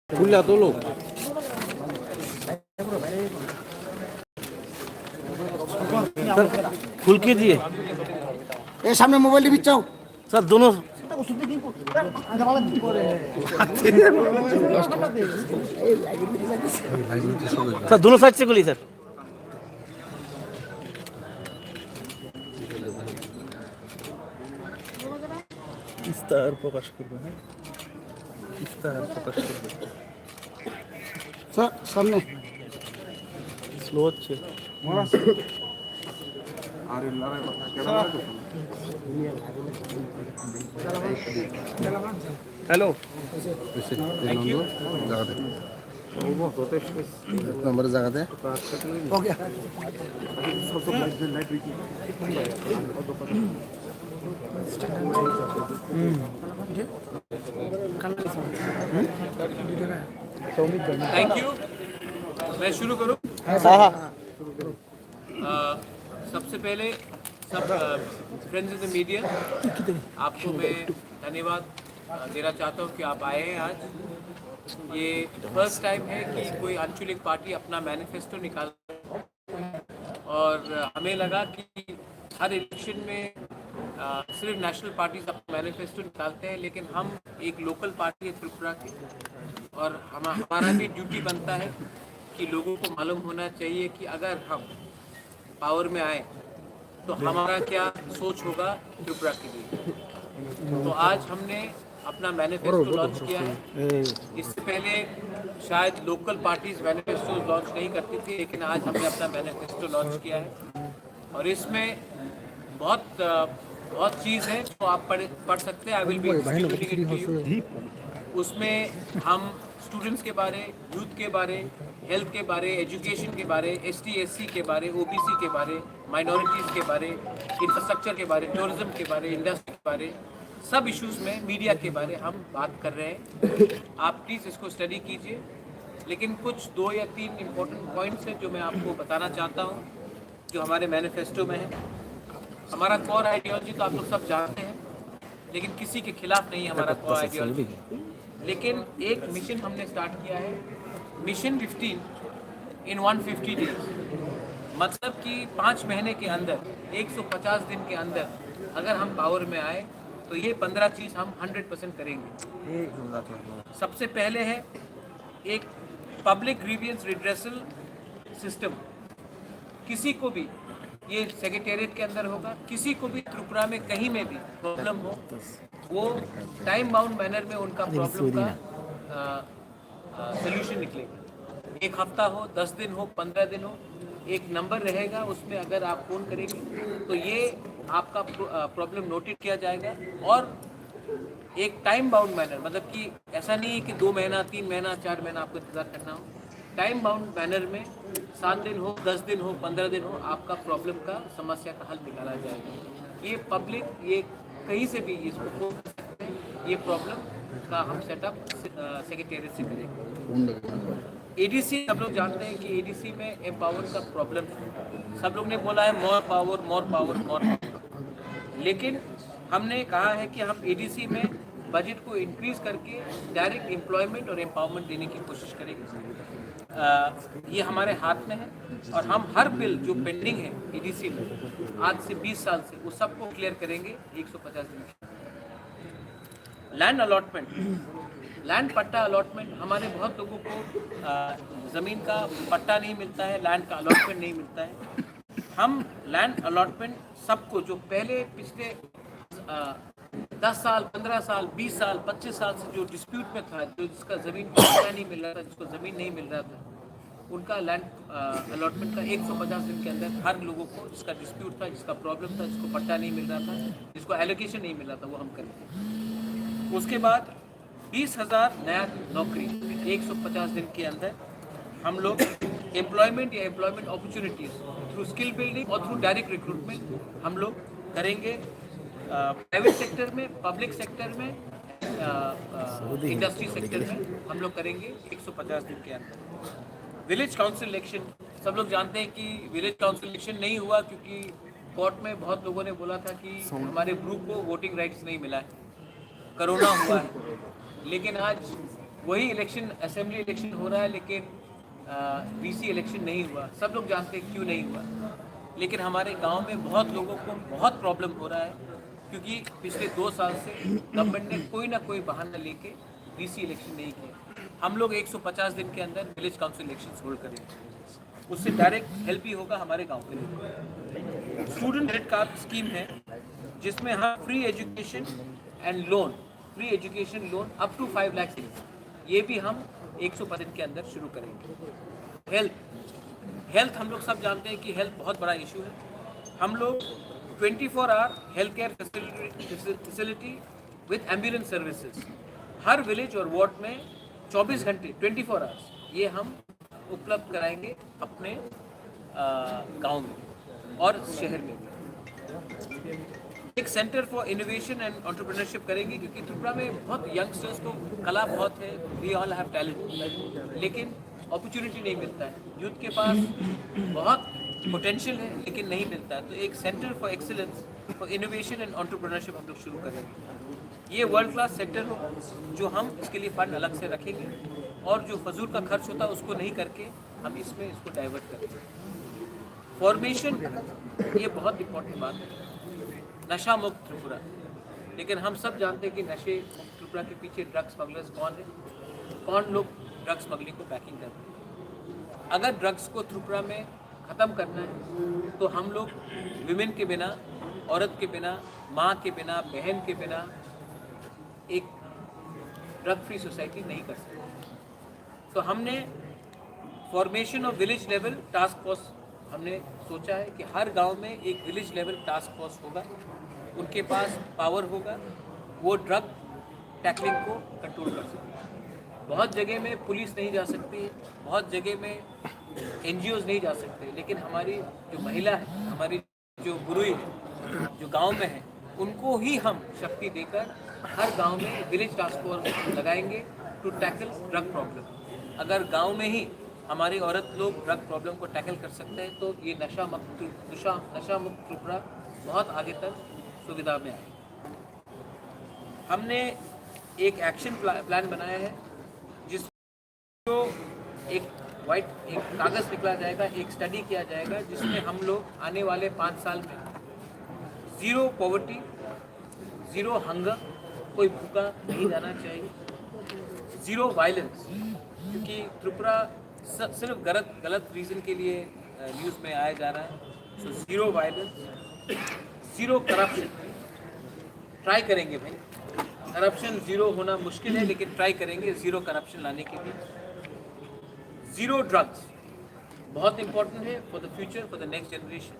खुला तो लोग खुल के दिए ये सामने मोबाइल भी चाओ सर दोनों सर दोनों साइड से खुली सर इस्तार प्रकाश करबे ना इस्तार प्रकाश करबे सर सामने स्लो হচ্ছে हेलो थैंक यू नंबर जगह दे हो गया थैंक यू। मैं शुरू करूं? सबसे पहले सब फ्रेंड्स इन द मीडिया आपको मैं धन्यवाद देना चाहता हूं कि आप आए हैं आज। ये फर्स्ट टाइम है कि कोई आंचलिक पार्टी अपना मैनिफेस्टो निकाल और हमें लगा कि हर इलेक्शन में सिर्फ नेशनल पार्टीज अपना मैनिफेस्टो निकालते हैं, लेकिन हम एक लोकल पार्टी है त्रिपुरा की और हमारा भी ड्यूटी बनता है कि लोगों को मालूम होना चाहिए कि अगर हम पावर में आए तो हमारा क्या सोच होगा त्रिपुरा के लिए। तो आज हमने अपना मैनिफेस्टो लॉन्च किया है। इससे पहले शायद लोकल पार्टीज मैनिफेस्टो लॉन्च नहीं करती थी, लेकिन आज हमने अपना मैनिफेस्टो लॉन्च किया है और इसमें बहुत चीज़ है जो आप पढ़ सकते हैं। I will be distributing it to you. उसमें हम स्टूडेंट्स के बारे, यूथ के बारे, हेल्थ के बारे, एजुकेशन के बारे, ST SC के बारे, OBC के बारे, माइनॉरिटीज़ के बारे, इंफ्रास्ट्रक्चर के बारे, टूरिज्म के बारे, इंडस्ट्री के बारे, सब इश्यूज़ में मीडिया के बारे हम बात कर रहे हैं। आप प्लीज़ इसको स्टडी कीजिए, लेकिन कुछ 2 या 3 इम्पोर्टेंट पॉइंट्स हैं जो मैं आपको बताना चाहता हूँ जो हमारे मैनिफेस्टो में है। हमारा कोर आइडियोलॉजी तो आप लोग सब जानते हैं, लेकिन किसी के खिलाफ नहीं है हमारा कोर आइडियोलॉजी। लेकिन एक मिशन हमने स्टार्ट किया है, मिशन 15 इन 150 डेज। मतलब कि 5 महीने के अंदर 150 दिन के अंदर अगर हम पावर में आए तो ये 15 चीज़ हम 100% करेंगे। सबसे पहले है एक पब्लिक ग्रीवियंस रिड्रेसल सिस्टम। किसी को भी, ये सेक्रेटेरिएट के अंदर होगा, किसी को भी त्रिपुरा में कहीं में भी प्रॉब्लम हो, वो टाइम बाउंड मैनर में उनका प्रॉब्लम का सोल्यूशन निकलेगा। 1 हफ्ता हो, 10 दिन हो, 15 दिन हो, एक नंबर रहेगा, उसमें अगर आप फ़ोन करेंगे तो ये आपका प्रॉब्लम नोटेड किया जाएगा और एक टाइम बाउंड मैनर, मतलब कि ऐसा नहीं है कि 2 महीना, 3 महीना, 4 महीना आपको इंतज़ार करना हो। टाइम बाउंड मैनर में 7 दिन हो, 10 दिन हो, 15 दिन हो, आपका प्रॉब्लम का समस्या का हल निकाला जाएगा। ये पब्लिक, ये कहीं से भी इसको फोन कर सकते हैं। ये प्रॉब्लम का हम सेटअप सेक्रेटेरिएट से करेंगे। ADC सब लोग जानते हैं कि ADC में एम्पावर का प्रॉब्लम है। सब लोग ने बोला है more power, more power, more power, लेकिन हमने कहा है कि हम ADC में बजट को इंक्रीज करके डायरेक्ट एम्प्लॉयमेंट और एम्पावरमेंट देने की कोशिश करेंगे। ये हमारे हाथ में है और हम हर बिल जो पेंडिंग है ADC में आज से 20 साल से, वो सबको क्लियर करेंगे 150 दिन में। Land allotment, land patta allotment, हमारे बहुत लोगों को ज़मीन का पट्टा नहीं मिलता है, लैंड का अलॉटमेंट नहीं मिलता है। हम लैंड अलॉटमेंट सबको, जो पहले पिछले 10 साल, 15 साल, 20 साल, 25 साल से जो डिस्प्यूट में था, जो जिसका ज़मीन का पट्टा नहीं मिल रहा था, जिसको ज़मीन नहीं मिल रहा था, उनका लैंड अलॉटमेंट का 150 दिन के अंदर हर लोगों को, जिसका डिस्प्यूट था, जिसका प्रॉब्लम था, जिसको पट्टा नहीं मिल रहा था, जिसको एलोकेशन नहीं मिल रहा था, वो हम करेंगे। उसके बाद 20,000 नया नौकरी 150 दिन के अंदर हम लोग एम्प्लॉयमेंट या employment opportunities through skill building और थ्रू डायरेक्ट रिक्रूटमेंट हम लोग करेंगे। प्राइवेट सेक्टर में, पब्लिक सेक्टर में, इंडस्ट्री सेक्टर में हम लोग करेंगे 150 दिन के अंदर। विलेज काउंसिल इलेक्शन, सब लोग जानते हैं कि विलेज काउंसिल इलेक्शन नहीं हुआ क्योंकि कोर्ट में बहुत लोगों ने बोला था कि हमारे ग्रुप को वोटिंग राइट्स नहीं मिला है, कोरोना हुआ है। लेकिन आज वही इलेक्शन, असेंबली इलेक्शन हो रहा है, लेकिन डीसी इलेक्शन नहीं हुआ। सब लोग जानते हैं क्यों नहीं हुआ, लेकिन हमारे गांव में बहुत लोगों को बहुत प्रॉब्लम हो रहा है, क्योंकि पिछले 2 साल से गवर्नमेंट ने कोई ना कोई बहाना लेके डीसी इलेक्शन नहीं किया। हम लोग 150 दिन के अंदर विलेज काउंसिल इलेक्शन होल्ड करेंगे, उससे डायरेक्ट हेल्प ही होगा हमारे गाँव के लिए। स्टूडेंट क्रेडिट कार्ड स्कीम है, जिसमें हम free education and loan, free education loan up to 5 lakh से, ये भी हम 150 दिन के अंदर शुरू करेंगे। हेल्थ हम लोग सब जानते हैं कि हेल्थ बहुत बड़ा इशू है। हम लोग 24 hour health care facility with ambulance services हर विलेज और वार्ड में 24 घंटे 24 आवर्स ये हम उपलब्ध कराएंगे अपने गांव में और शहर में भी। एक centre for innovation and entrepreneurship करेंगे, क्योंकि त्रिपुरा में बहुत यंगस्टर्स को कला बहुत है, वी ऑल हैव टैलेंट, लेकिन अपॉर्चुनिटी नहीं मिलता है। यूथ के पास बहुत पोटेंशियल है लेकिन नहीं मिलता है। तो एक centre for excellence for innovation and entrepreneurship हम लोग शुरू करेंगे। ये वर्ल्ड क्लास सेक्टर हो, जो हम इसके लिए फंड अलग से रखेंगे, और जो फजूल का खर्च होता है उसको नहीं करके हम इसमें इसको डाइवर्ट करेंगे। फॉर्मेशन, ये बहुत इंपॉर्टेंट बात है, नशा मुक्त त्रिपुरा। लेकिन हम सब जानते हैं कि नशे मुक्त त्रिपुरा के पीछे ड्रग्स स्मगलर्स कौन है, कौन लोग ड्रग्स स्मगलिंग को बैकिंग करते हैं। अगर ड्रग्स को त्रिपुरा में ख़त्म करना है तो हम लोग विमेन के बिना, औरत के बिना, माँ के बिना, बहन के बिना एक ड्रग फ्री सोसाइटी नहीं कर सकते। तो हमने formation of village level task force, हमने सोचा है कि हर गांव में एक विलेज लेवल टास्क फोर्स होगा, उनके पास पावर होगा, वो ड्रग टैकलिंग को कंट्रोल कर सकते हैं। बहुत जगह में पुलिस नहीं जा सकती, बहुत जगह में एनजीओज नहीं जा सकते, लेकिन हमारी जो महिला है, हमारी जो गुरुई है, जो गांव में है, उनको ही हम शक्ति देकर हर गांव में विलेज टास्क फोर्स लगाएंगे टू टैकल ड्रग प्रॉब्लम। अगर गांव में ही हमारी औरत लोग ड्रग प्रॉब्लम को टैकल कर सकते हैं तो ये नशा मुक्त त्रिपुरा बहुत आगे तक सुविधा में आए। हमने एक एक्शन प्लान बनाया है, जिसको एक कागज़ निकला जाएगा, एक स्टडी किया जाएगा, जिसमें हम लोग आने वाले 5 साल में ज़ीरो पॉवर्टी, ज़ीरो हंगर, कोई भूखा नहीं जाना चाहिए, ज़ीरो वायलेंस, क्योंकि त्रिपुरा सिर्फ गलत रीज़न के लिए न्यूज़ में आया जा रहा है। So zero violence, zero corruption, try करेंगे भाई। करप्शन ज़ीरो होना मुश्किल है, लेकिन ट्राई करेंगे ज़ीरो करप्शन लाने के लिए। ज़ीरो ड्रग्स बहुत इंपॉर्टेंट है for the future, for the next generation.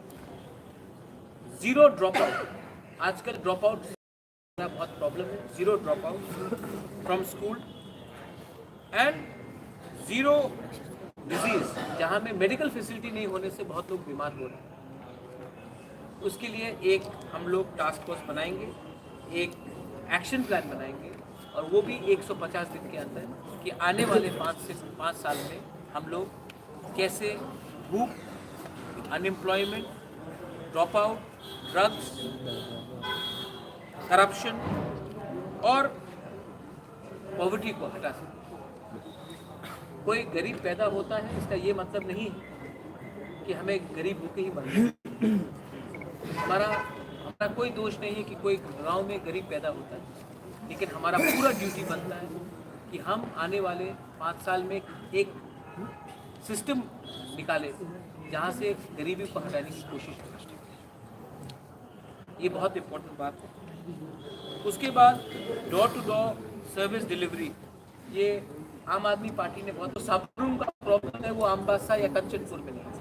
Zero drop out, आजकल ड्रॉप आउट बहुत प्रॉब्लम है। Zero drop out from school and zero disease, जहाँ में मेडिकल फैसिलिटी नहीं होने से बहुत लोग बीमार हो रहे हैं। उसके लिए एक हम लोग टास्क फोर्स बनाएंगे, एक एक्शन प्लान बनाएंगे, और वो भी 150 दिन के अंदर, कि आने वाले 5 साल में हम लोग कैसे भूख, unemployment, drop out, drugs, corruption और पॉवर्टी को हटा सकते। कोई गरीब पैदा होता है, इसका ये मतलब नहीं है कि हमें गरीब भूखे ही बनना है। हमारा कोई दोष नहीं है कि कोई गांव में गरीब पैदा होता है, लेकिन हमारा पूरा ड्यूटी बनता है कि हम आने वाले 5 साल में एक सिस्टम निकालें जहाँ से गरीबी को हटाने की कोशिश करें। ये बहुत इम्पोर्टेंट बात है। उसके बाद door to door service delivery, ये आम आदमी पार्टी ने बहुत, तो साबरून का प्रॉब्लम है वो अम्बासा या कंचनपुर में नहीं है,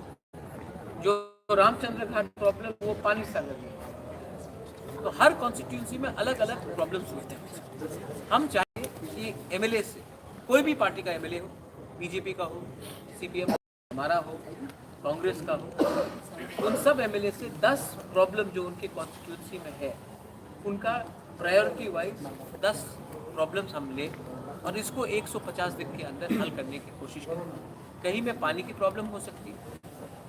जो रामचंद्र घाट प्रॉब्लम वो पानी सागर में है। तो हर कॉन्स्टिट्यूंसी में अलग अलग प्रॉब्लम्स होते हैं। हम चाहेंगे कि एमएलए से, कोई भी पार्टी का एमएलए हो, बीजेपी का हो, सीपीएम हमारा हो, कांग्रेस का हो, उन सब एमएलए से 10 प्रॉब्लम जो उनके कॉन्स्टिट्यूंसी में है, उनका प्रायोरिटी वाइज 10 प्रॉब्लम्स हम लें और इसको 150 दिन के अंदर हल करने की कोशिश करें। कहीं में पानी की प्रॉब्लम हो सकती है,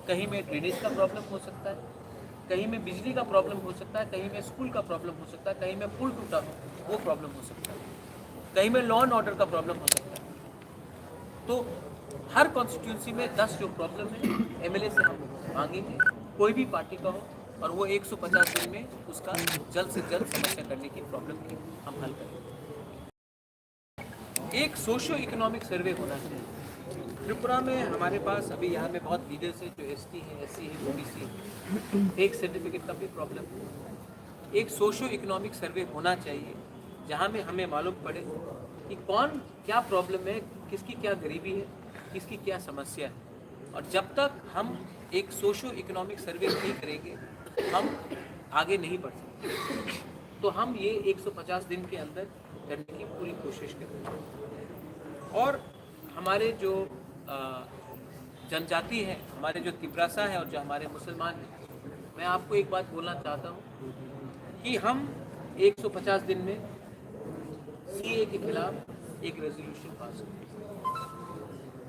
कहीं में ड्रेनेज का प्रॉब्लम हो सकता है, कहीं में बिजली का प्रॉब्लम हो सकता है, कहीं में स्कूल का प्रॉब्लम हो सकता है, कहीं में पुल टूटा हो वो प्रॉब्लम हो सकता है, कहीं में लॉ एंड ऑर्डर का प्रॉब्लम हो सकता है। तो हर कॉन्स्टिट्यूंसी में 10 जो प्रॉब्लम है एमएलए से हम मांगेंगे, कोई भी पार्टी का हो, और वो 150 दिन में उसका जल्द से जल्द समस्या करने की प्रॉब्लम की हम हल करेंगे। एक सोशियो इकोनॉमिक सर्वे होना चाहिए। त्रिपुरा में हमारे पास अभी यहाँ में बहुत लीडर्स हैं जो एसटी है, एससी है, ओबीसी है, एक सर्टिफिकेट का भी प्रॉब्लम है। एक सोशियो इकोनॉमिक सर्वे होना चाहिए जहाँ में हमें मालूम पड़े कि कौन क्या प्रॉब्लम है, किसकी क्या गरीबी है, किसकी क्या समस्या है। और जब तक हम एक सोशियो इकोनॉमिक सर्वे नहीं करेंगे हम आगे नहीं बढ़ सकते। तो हम ये 150 दिन के अंदर करने की पूरी कोशिश करेंगे। और हमारे जो जनजाति है, हमारे जो तिब्रासा है और जो हमारे मुसलमान हैं, मैं आपको एक बात बोलना चाहता हूँ कि हम 150 दिन में सीए के खिलाफ एक रेजोल्यूशन पास करें।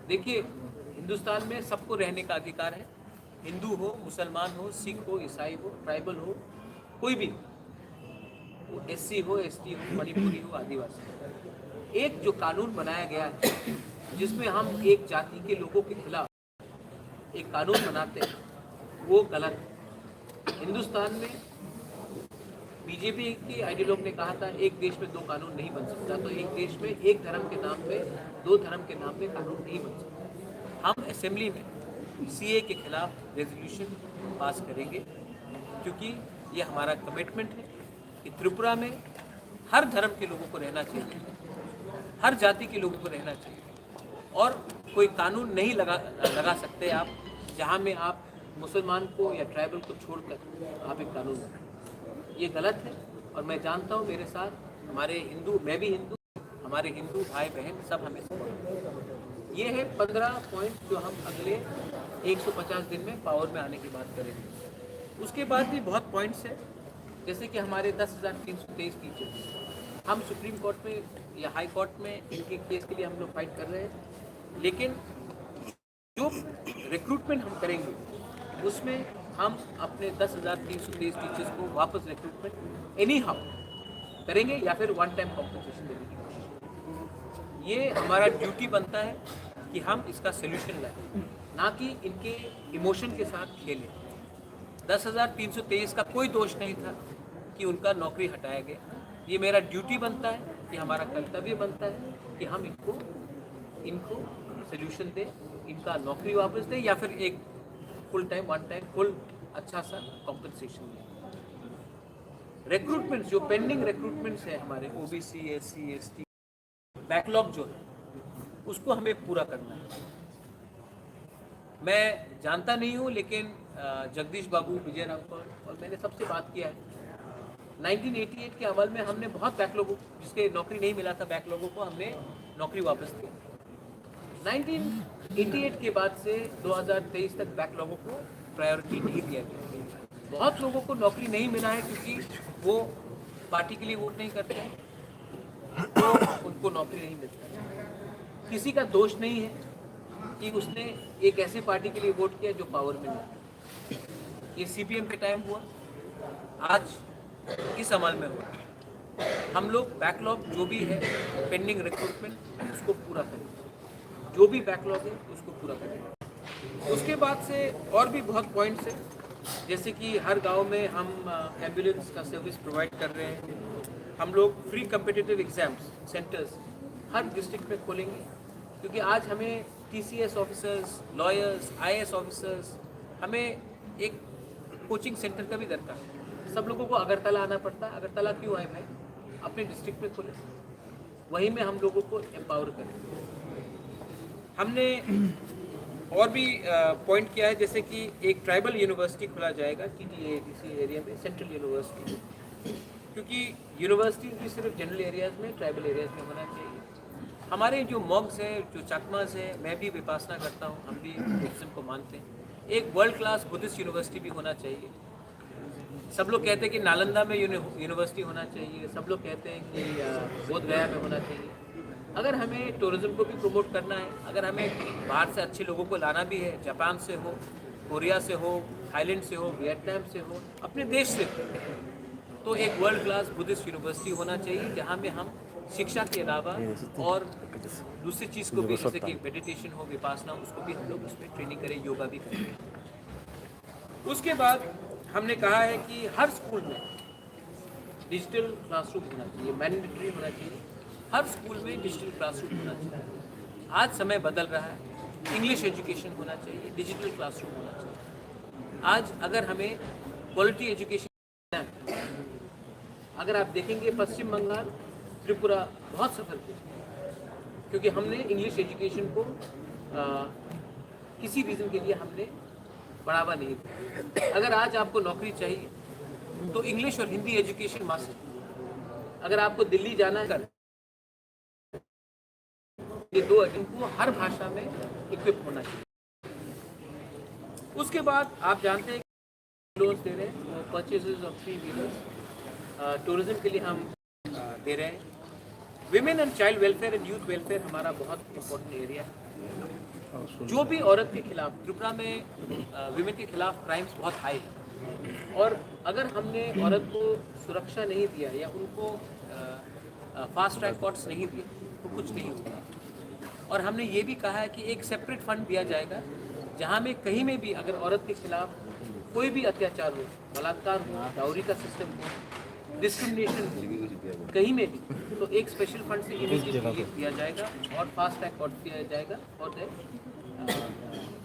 देखिए, हिंदुस्तान में सबको रहने का अधिकार है, हिंदू हो, मुसलमान हो, सिख हो, ईसाई हो, ट्राइबल हो, कोई भी हो, एससी हो, एसटी हो, मणिपुरी हो, आदिवासी हो। एक जो कानून बनाया गया है जिसमें हम एक जाति के लोगों के खिलाफ एक कानून बनाते हैं, वो गलत है। हिंदुस्तान में बीजेपी के आइडियोलॉग ने कहा था एक देश में दो कानून नहीं बन सकता, तो एक देश में एक धर्म के नाम पे दो धर्म के नाम पे कानून नहीं बन सकता। हम असेंबली में सीए के खिलाफ रेजोल्यूशन पास करेंगे क्योंकि ये हमारा कमिटमेंट है कि त्रिपुरा में हर धर्म के लोगों को रहना चाहिए, हर जाति के लोगों को रहना चाहिए, और कोई कानून नहीं लगा सकते आप जहाँ में आप मुसलमान को या ट्राइबल को छोड़कर आप एक कानून बनाएं। ये गलत है। और मैं जानता हूँ मेरे साथ हमारे हिंदू, मैं भी हिंदू, हमारे हिंदू भाई बहन सब हमें सपोर्ट। ये है 15 पॉइंट जो हम अगले 150 दिन में पावर में आने की बात करेंगे। उसके बाद भी बहुत पॉइंट्स हैं, जैसे कि हमारे 10,323 टीचर्स, हम सुप्रीम कोर्ट में या हाई कोर्ट में इनके केस के लिए हम लोग फाइट कर रहे हैं, लेकिन जो रिक्रूटमेंट हम करेंगे उसमें हम अपने 10,323 टीचर्स को वापस रिक्रूटमेंट एनी हाउ करेंगे या फिर वन टाइम कॉम्पनसेशन देंगे। ये हमारा ड्यूटी बनता है कि हम इसका सोल्यूशन लाएं, ना कि इनके इमोशन के साथ खेलें। 10,323 का कोई दोष नहीं था कि उनका नौकरी हटाया गया। ये मेरा ड्यूटी बनता है, कि हमारा कर्तव्य बनता है कि हम इनको सोल्यूशन दें, इनका नौकरी वापस दें या फिर एक full time one time full अच्छा सा कॉम्पनसेशन दें। रिक्रूटमेंट्स जो पेंडिंग रिक्रूटमेंट्स है हमारे ओबीसी, एससी, एसटी, बैकलॉग जो है उसको हमें पूरा करना है। मैं जानता नहीं हूँ, लेकिन जगदीश बाबू, विजय रामपुर और मैंने सबसे बात किया है। 1988 के अमल में हमने बहुत बैकलॉगों, जिसके नौकरी नहीं मिला था, बैकलॉगों को हमने नौकरी वापस दी। 1988 के बाद से 2023 तक बैकलॉगों को प्रायोरिटी नहीं दिया गया। बहुत लोगों को नौकरी नहीं मिला है क्योंकि वो पार्टी के लिए वोट नहीं करते हैं, तो उनको नौकरी नहीं मिलती। किसी का दोष नहीं है कि उसने एक ऐसे पार्टी के लिए वोट किया जो पावर में नहीं। ये सीपीएम के टाइम हुआ, आज इस अमल में हुआ। हम लोग बैकलॉग जो भी है पेंडिंग रिक्रूटमेंट उसको पूरा करें, जो भी बैकलॉग है उसको पूरा करें। उसके बाद से और भी बहुत पॉइंट्स हैं, जैसे कि हर गांव में हम एम्बुलेंस का सर्विस प्रोवाइड कर रहे हैं। हम लोग फ्री कम्पिटिटिव एग्जाम्स सेंटर्स हर डिस्ट्रिक्ट में खोलेंगे, क्योंकि आज हमें TCS officers, lawyers, IAS officers, हमें एक कोचिंग सेंटर का भी दरकार है। सब लोगों को अगरतला आना पड़ता है। अगरतला क्यों आए भाई? अपने डिस्ट्रिक्ट में खोले, वहीं में हम लोगों को एम्पावर करें। हमने और भी पॉइंट किया है, जैसे कि एक ट्राइबल यूनिवर्सिटी खोला जाएगा TTADC एरिया में, सेंट्रल यूनिवर्सिटी, क्योंकि यूनिवर्सिटी भी सिर्फ जनरल एरियाज में, ट्राइबल एरियाज में होना चाहिए। हमारे जो मॉग्स हैं, जो चकमास है, मैं भी विपासना करता हूँ, हम भी बुद्धिज्म को मानते हैं। एक वर्ल्ड क्लास बुद्धिस्ट यूनिवर्सिटी भी होना चाहिए। सब लोग कहते हैं कि नालंदा में यूनिवर्सिटी होना चाहिए, सब लोग कहते हैं कि बोध गया में होना चाहिए। अगर हमें टूरिज्म को भी प्रमोट करना है, अगर हमें बाहर से अच्छे लोगों को लाना भी है, जापान से हो, कोरिया से हो, थाईलैंड से हो, वियतनाम से हो, अपने देश से हो, तो एक वर्ल्ड क्लास बुद्धिस्ट यूनिवर्सिटी होना चाहिए जहाँ में हम शिक्षा के अलावा और दूसरी चीज़ को भी, जैसे कि मेडिटेशन हो, विपासना, उसको भी हम लोग उसमें ट्रेनिंग करें, योगा भी करें। उसके बाद हमने कहा है कि हर स्कूल में डिजिटल क्लासरूम होना चाहिए, मैंडेटरी होना चाहिए, हर स्कूल में डिजिटल क्लासरूम होना चाहिए। आज समय बदल रहा है, इंग्लिश एजुकेशन होना चाहिए, डिजिटल क्लासरूम होना चाहिए। आज अगर हमें क्वालिटी एजुकेशन, अगर आप देखेंगे पश्चिम बंगाल, त्रिपुरा बहुत सफल किया, क्योंकि हमने इंग्लिश एजुकेशन को किसी रीज़न के लिए हमने बढ़ावा नहीं दिया। अगर आज आपको नौकरी चाहिए तो इंग्लिश और हिंदी एजुकेशन मस्ट। अगर आपको दिल्ली जाना है, ये दो इनको हर भाषा में इक्विप होना चाहिए। उसके बाद आप जानते हैं कि लोन्स दे रहे हैं, परचेजेस ऑफ 3 व्हीलर्स, टूरिज्म के लिए हम दे रहे हैं। Women and child welfare and youth welfare हमारा बहुत इम्पोर्टेंट एरिया है। जो भी औरत के खिलाफ, त्रिपुरा में विमेन के खिलाफ क्राइम्स बहुत हाई है, और अगर हमने औरत को सुरक्षा नहीं दिया या उनको फास्ट ट्रैक कोर्ट्स नहीं दिए तो कुछ नहीं होगा। और हमने ये भी कहा है कि एक सेपरेट फंड दिया जाएगा जहाँ में कहीं में भी अगर औरत के खिलाफ कोई भी अत्याचार हो, बलात्कार हो, डाउरी का सिस्टम हो, डिस्क्रिमिनेशन हो, कहीं में भी, तो एक स्पेशल फंड से इमीडिएटली दिया जाएगा और फास्ट ट्रैक कोर्ट दिया जाएगा for the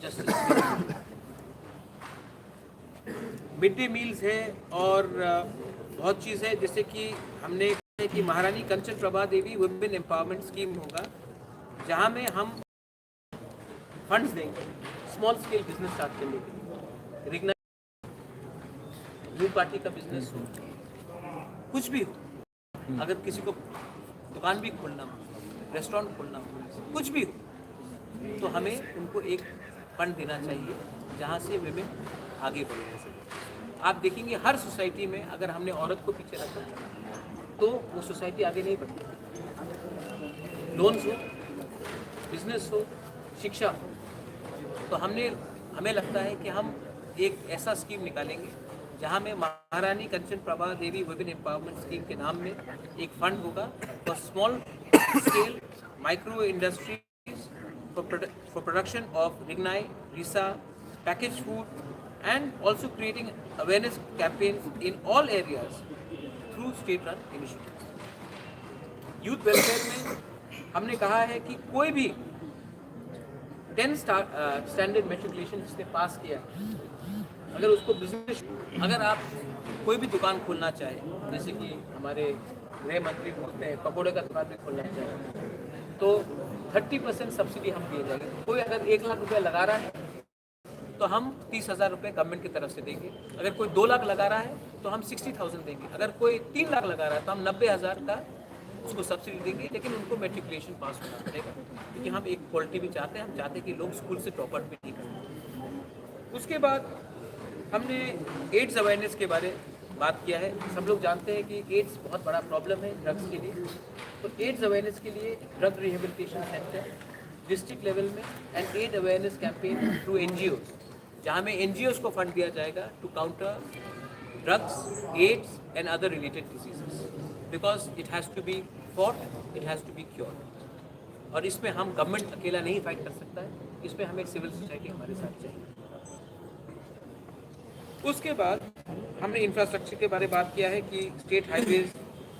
justice. Mid day meals है और बहुत चीज़ है, जैसे कि हमने कहा है कि महारानी Kanchan Prabha Devi women empowerment scheme होगा, जहाँ में हम फंड्स देंगे स्मॉल स्केल बिजनेस स्टार्ट करने के लिए, रिग्ना न्यू पार्टी का बिजनेस हो, कुछ भी हो, अगर किसी को दुकान भी खोलना हो, रेस्टोरेंट खोलना हो, कुछ भी हो, तो हमें उनको एक फंड देना चाहिए जहाँ से विमेन आगे बढ़ सके। आप देखेंगे हर सोसाइटी में अगर हमने औरत को पीछे रखा तो वो सोसाइटी आगे नहीं बढ़ती। लोन्स हो, बिजनेस हो, शिक्षा हो, तो हमें लगता है कि हम एक ऐसा स्कीम निकालेंगे जहाँ में Maharani Kanchan Prabha Devi women empowerment scheme के नाम में एक फंड होगा for small scale micro industries for production of rignai, risa, package food, and also creating awareness campaigns in all areas through state run initiatives. Youth welfare में हमने कहा है कि कोई भी 10 स्टैंडर्ड मेट्रिकुलेशन जिसने पास किया, अगर उसको बिजनेस, अगर आप कोई भी दुकान खोलना चाहे, जैसे कि हमारे गृह मंत्री बोलते हैं पकौड़े का दुकान भी खोलना चाहे, तो 30% सब्सिडी हम दिए जाएंगे। कोई अगर 1 लाख रुपए लगा रहा है तो हम 30,000 रुपये गवर्नमेंट की तरफ से देंगे। अगर कोई 2 लाख लगा रहा है तो हम 60,000 देंगे। अगर कोई 3 लाख लगा रहा है तो हम 90,000 का उसको सब्सिडी देंगे, लेकिन उनको मेट्रिकुलेशन पास होना पड़ेगा, क्योंकि हम एक क्वालिटी भी चाहते हैं। हम चाहते हैं कि लोग स्कूल से ड्रॉप आउट भी नहीं करें। उसके बाद हमने एड्स अवेयरनेस के बारे में बात किया है। सब लोग जानते हैं कि एड्स बहुत बड़ा प्रॉब्लम है ड्रग्स के लिए, तो एड्स अवेयरनेस के लिए drug rehabilitation centre district level में and aid awareness campaign through NGOs, जहाँ में NGOs को फंड दिया जाएगा to counter drugs, AIDS and other related diseases, because it has to be fought, it has to be cure. और इसमें हम government अकेला नहीं फाइट कर सकता है, इसमें हमें सिविल सोसाइटी हमारे साथ चाहिए। उसके बाद हमने इंफ्रास्ट्रक्चर के बारे में बात किया है कि state highways,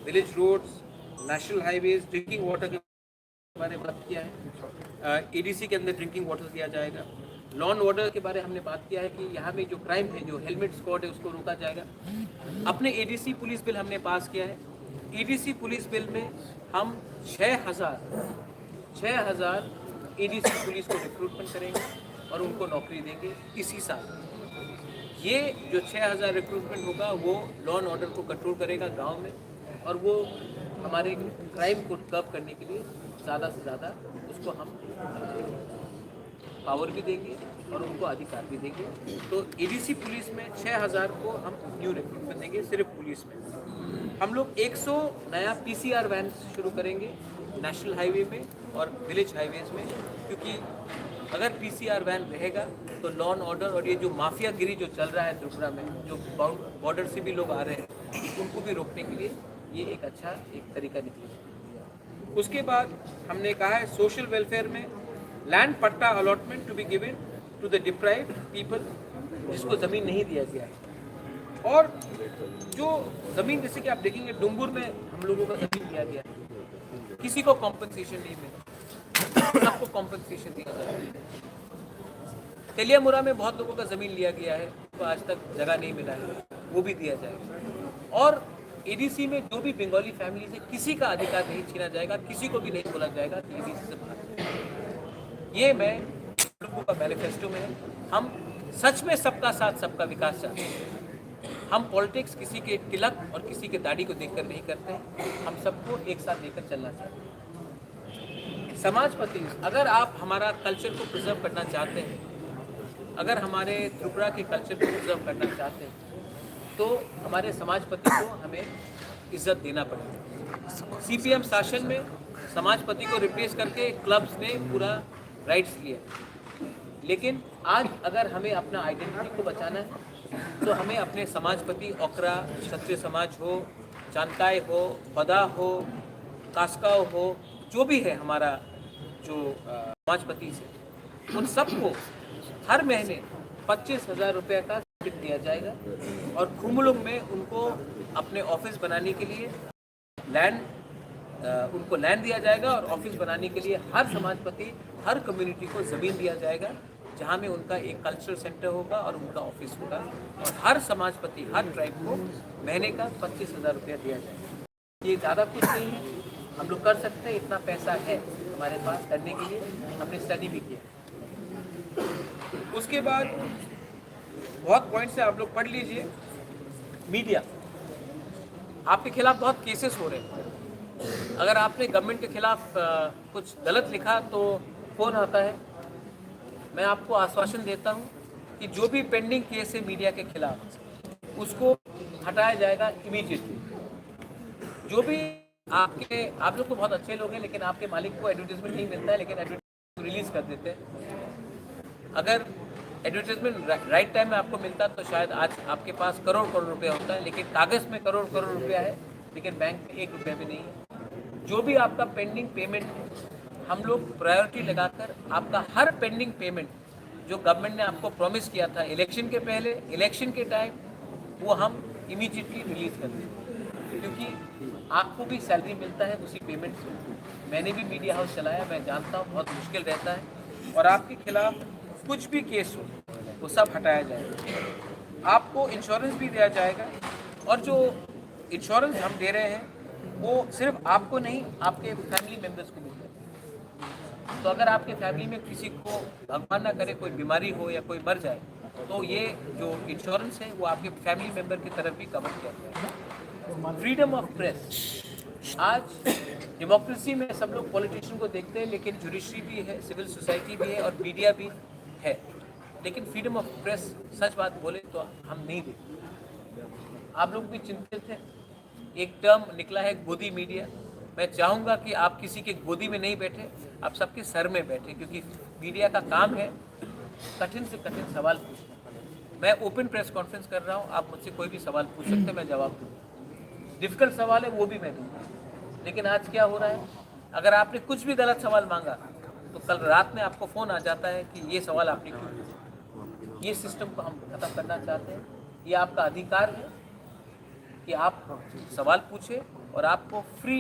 village roads, national highways, drinking water के बारे में बात किया है। ADC के अंदर ड्रिंकिंग वाटर दिया जाएगा। लॉ एंड ऑर्डर के बारे में हमने बात किया है कि यहाँ में जो क्राइम है, जो हेलमेट स्क्वाड है, उसको रोका जाएगा। अपने ADC पुलिस बिल हमने पास किया है। ADC पुलिस बिल में हम 6,000 ADC पुलिस को रिक्रूटमेंट करेंगे और उनको नौकरी देंगे इसी साल। ये जो 6,000 रिक्रूटमेंट होगा वो लॉ एंड ऑर्डर को कंट्रोल करेगा गांव में, और वो हमारे क्राइम को कर्व करने के लिए ज़्यादा से ज़्यादा उसको हम पावर भी देंगे और उनको अधिकार भी देंगे। तो ADC पुलिस में 6,000 को हम न्यू रिक्रूटमेंट देंगे सिर्फ पुलिस में। हम लोग 100 नया PCR वैन शुरू करेंगे नेशनल हाईवे में और विलेज हाईवेज में, क्योंकि अगर पीसीआर वैन रहेगा तो लॉ एंड ऑर्डर और ये जो माफियागिरी जो चल रहा है त्रिपुरा में, जो बॉर्डर से भी लोग आ रहे हैं, उनको भी रोकने के लिए ये एक अच्छा एक तरीका निकलेगा। उसके बाद हमने कहा है सोशल वेलफेयर में land patta allotment to be given to the deprived people, जिसको ज़मीन नहीं दिया गया है। और जो ज़मीन, जैसे कि आप देखेंगे डुम्बुर में हम लोगों का ज़मीन दिया गया, किसी को कॉम्पनसेशन नहीं मिला, सबको कॉम्पनसेशन दिया जाए। तेलियामुरा में बहुत लोगों का ज़मीन लिया गया है, तो आज तक जगह नहीं मिला है, वो भी दिया जाएगा। और एडीसी में जो भी बंगाली फैमिली से किसी का अधिकार नहीं छीना जाएगा, किसी को भी नहीं बोला जाएगा कि एडीसी से बाहर। ये मैं लोगों का मैनिफेस्टो में है। हम सच में सबका साथ सबका विकास चाहते हैं। हम पॉलिटिक्स किसी के तिलक और किसी के दाढ़ी को देखकर नहीं करते हैं, हम सबको एक साथ लेकर चलना चाहते हैं। समाजपति, अगर आप हमारा कल्चर को प्रिजर्व करना चाहते हैं, अगर हमारे त्रिपुरा के कल्चर को प्रिजर्व करना चाहते हैं, तो हमारे समाजपति को हमें इज्जत देना पड़ेगा। सीपीएम शासन में समाजपति को रिप्लेस करके क्लब्स ने पूरा राइट्स लिया, लेकिन आज अगर हमें अपना आइडेंटिटी को बचाना है तो हमें अपने समाजपति, ओकरा, क्षत्रिय समाज हो, जानकाय हो, बदा हो, कास्काव हो, जो भी है हमारा जो समाजपति से, उन सबको हर महीने 25,000 रुपये का सर्टिफिकेट दिया जाएगा। और खुमलुंग में उनको अपने ऑफिस बनाने के लिए उनको लैंड दिया जाएगा, और ऑफिस बनाने के लिए हर समाजपति, हर कम्युनिटी को ज़मीन दिया जाएगा, जहाँ में उनका एक कल्चरल सेंटर होगा और उनका ऑफिस होगा। और हर समाजपति, हर ट्राइब को महीने का 25,000 रुपया दिया जाएगा। ये ज़्यादा कुछ नहीं है, हम लोग कर सकते हैं, इतना पैसा है हमारे पास करने के लिए, हमने स्टडी भी किया। उसके बाद बहुत पॉइंट से आप लोग पढ़ लीजिए। मीडिया, आपके खिलाफ बहुत केसेस हो रहे हैं। अगर आपने गवर्नमेंट के खिलाफ कुछ गलत लिखा तो फ़ोन आता है। मैं आपको आश्वासन देता हूं कि जो भी पेंडिंग केस है मीडिया के खिलाफ, उसको हटाया जाएगा इमीडिएटली। जो भी आप लोग तो बहुत अच्छे लोग हैं, लेकिन आपके मालिक को एडवर्टाइजमेंट नहीं मिलता है, लेकिन एडवर्टाइजमेंट रिलीज कर देते हैं। अगर एडवर्टाइजमेंट राइट टाइम में आपको मिलता तो शायद आज आपके पास करोड़ करोड़ रुपया होता है, लेकिन कागज़ में करोड़ करोड़ रुपया है, लेकिन बैंक में 1 रुपया भी नहीं है। जो भी आपका पेंडिंग पेमेंट, हम लोग प्रायोरिटी लगाकर आपका हर पेंडिंग पेमेंट जो गवर्नमेंट ने आपको प्रॉमिस किया था इलेक्शन के पहले, इलेक्शन के टाइम, वो हम इमीडिएटली रिलीज कर देंगे, क्योंकि आपको भी सैलरी मिलता है उसी पेमेंट से। मैंने भी मीडिया हाउस चलाया, मैं जानता हूँ बहुत मुश्किल रहता है। और आपके खिलाफ कुछ भी केस हो वो सब हटाया जाएगा। आपको इंश्योरेंस भी दिया जाएगा, और जो इंश्योरेंस हम दे रहे हैं वो सिर्फ आपको नहीं, आपके फैमिली मेम्बर्स को मिलता है। तो अगर आपके फैमिली में किसी को भगवान ना करे कोई बीमारी हो या कोई मर जाए, तो ये जो इंश्योरेंस है वो आपके फैमिली मेम्बर की तरफ भी कवर किया जाएगा। फ्रीडम ऑफ प्रेस, आज डेमोक्रेसी में सब लोग पॉलिटिशियन को देखते हैं, लेकिन जुडिशरी भी है, सिविल सोसाइटी भी है और मीडिया भी है, लेकिन फ्रीडम ऑफ प्रेस, सच बात बोले तो हम नहीं देखते। आप लोग भी चिंतित हैं। एक टर्म निकला है गोदी मीडिया। मैं चाहूँगा कि आप किसी के गोदी में नहीं बैठे, आप सबके सर में बैठे, क्योंकि मीडिया का काम है कठिन से कठिन सवाल पूछना। मैं ओपन प्रेस कॉन्फ्रेंस कर रहा हूँ, आप मुझसे कोई भी सवाल पूछ सकते हैं, मैं जवाब दूँगा। डिफ़िकल्ट सवाल है वो भी मैं दूँगा। लेकिन आज क्या हो रहा है, अगर आपने कुछ भी गलत सवाल मांगा तो कल रात में आपको फ़ोन आ जाता है कि ये सवाल आपने क्यों पूछा। ये सिस्टम को हम ख़त्म करना चाहते हैं। ये आपका अधिकार है कि आप सवाल पूछे और आपको फ्री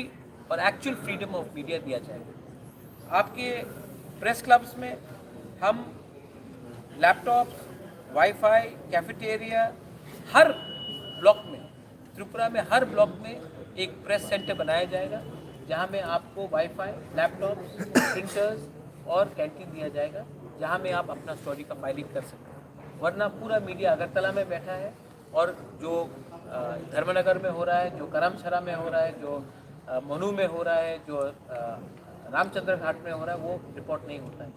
और एक्चुअल फ्रीडम ऑफ मीडिया दिया जाएगा। आपके प्रेस क्लब्स में हम लैपटॉप्स, वाईफाई, कैफेटेरिया, हर ब्लॉक में, त्रिपुरा में हर ब्लॉक में एक प्रेस सेंटर बनाया जाएगा, जहां में आपको वाईफाई, लैपटॉप्स, प्रिंटर्स और कैंटीन दिया जाएगा, जहां में आप अपना स्टोरी का फाइलिंग कर सकते हैं। वरना पूरा मीडिया अगरतला में बैठा है, और जो धर्मनगर में हो रहा है, जो करमछरा में हो रहा है, जो मनु में हो रहा है, जो रामचंद्र घाट में हो रहा है, वो रिपोर्ट नहीं होता है।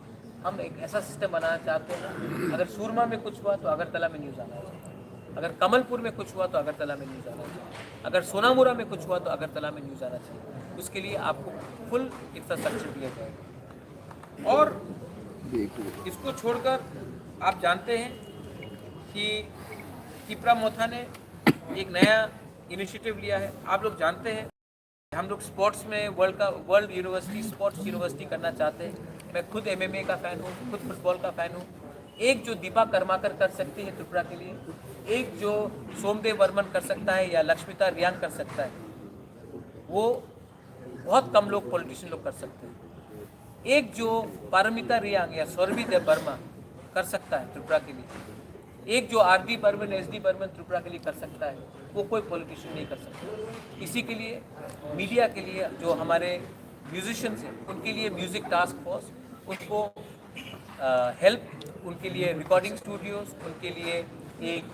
हम एक ऐसा सिस्टम बनाना चाहते हैं, अगर सूरमा में कुछ हुआ तो अगरतला में न्यूज़ आना चाहिए, अगर कमलपुर में कुछ हुआ तो अगरतला में न्यूज़ आना चाहिए, अगर सोनामुरा में कुछ हुआ तो अगरतला में न्यूज़ आना चाहिए। उसके लिए आपको फुल इंफ्रास्ट्रक्चर दिया जाएगा। और इसको छोड़कर आप जानते हैं कि तिपरा मोथा ने एक नया इनिशिएटिव लिया है। आप लोग जानते हैं हम लोग स्पोर्ट्स में वर्ल्ड यूनिवर्सिटी स्पोर्ट्स यूनिवर्सिटी करना चाहते हैं। मैं खुद MMA का फ़ैन हूँ, खुद फुटबॉल का फ़ैन हूँ। एक जो दीपा कर्माकर कर सकती है त्रिपुरा के लिए, एक जो सोमदेव वर्मन कर सकता है या लक्ष्मीता रियान कर सकता है, वो बहुत कम लोग पॉलिटिशियन लोग कर सकते हैं। एक जो पारमिता रियांग या सौरभीदेव वर्मा कर सकता है त्रिपुरा के लिए, एक जो RD बर्मन SD बर्मन त्रिपुरा के लिए कर सकता है, वो कोई पॉलिटिशियन नहीं कर सकता। इसी के लिए मीडिया के लिए जो हमारे म्यूजिशियंस हैं उनके लिए म्यूज़िक टास्क फोर्स, उनको हेल्प, उनके लिए रिकॉर्डिंग स्टूडियोज, उनके लिए एक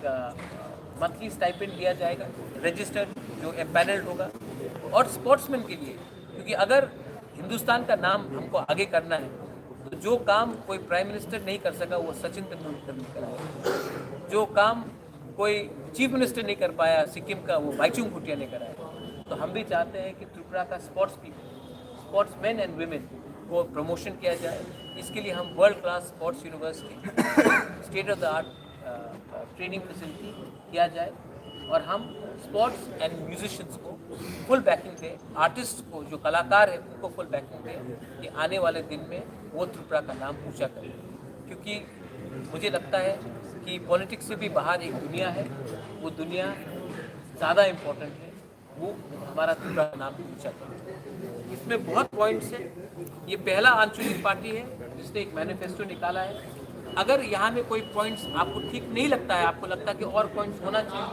मंथली स्टाइपेंड दिया जाएगा रजिस्टर्ड जो एम्पैनल्ड होगा। और स्पोर्ट्समैन के लिए, क्योंकि अगर हिंदुस्तान का नाम हमको आगे करना है तो जो काम कोई प्राइम मिनिस्टर नहीं कर सका वो सचिन तेंदुलकर ने कराया, जो काम कोई चीफ मिनिस्टर नहीं कर पाया सिक्किम का वो बाइचुंग भूटिया ने कराया। तो हम भी चाहते हैं कि त्रिपुरा का स्पोर्ट्समैन एंड वुमेन को प्रमोशन किया जाए। इसके लिए हम world class sports university state of the art training facility किया जाए और हम स्पोर्ट्स एंड म्यूजिशियंस को फुल बैकिंग दें, आर्टिस्ट को जो कलाकार है उनको फुल बैकिंग दें कि आने वाले दिन में वो त्रिपुरा का नाम ऊंचा करें। क्योंकि मुझे लगता है कि पॉलिटिक्स से भी बाहर एक दुनिया है, वो दुनिया ज़्यादा इम्पोर्टेंट है, वो हमारा त्रिपुरा का नाम ऊंचा करें। इसमें बहुत पॉइंट्स हैं। ये पहला आंचलिक पार्टी है जिसने एक मैनिफेस्टो निकाला है। अगर यहाँ में कोई पॉइंट्स आपको ठीक नहीं लगता है, आपको लगता है कि और पॉइंट्स होना चाहिए,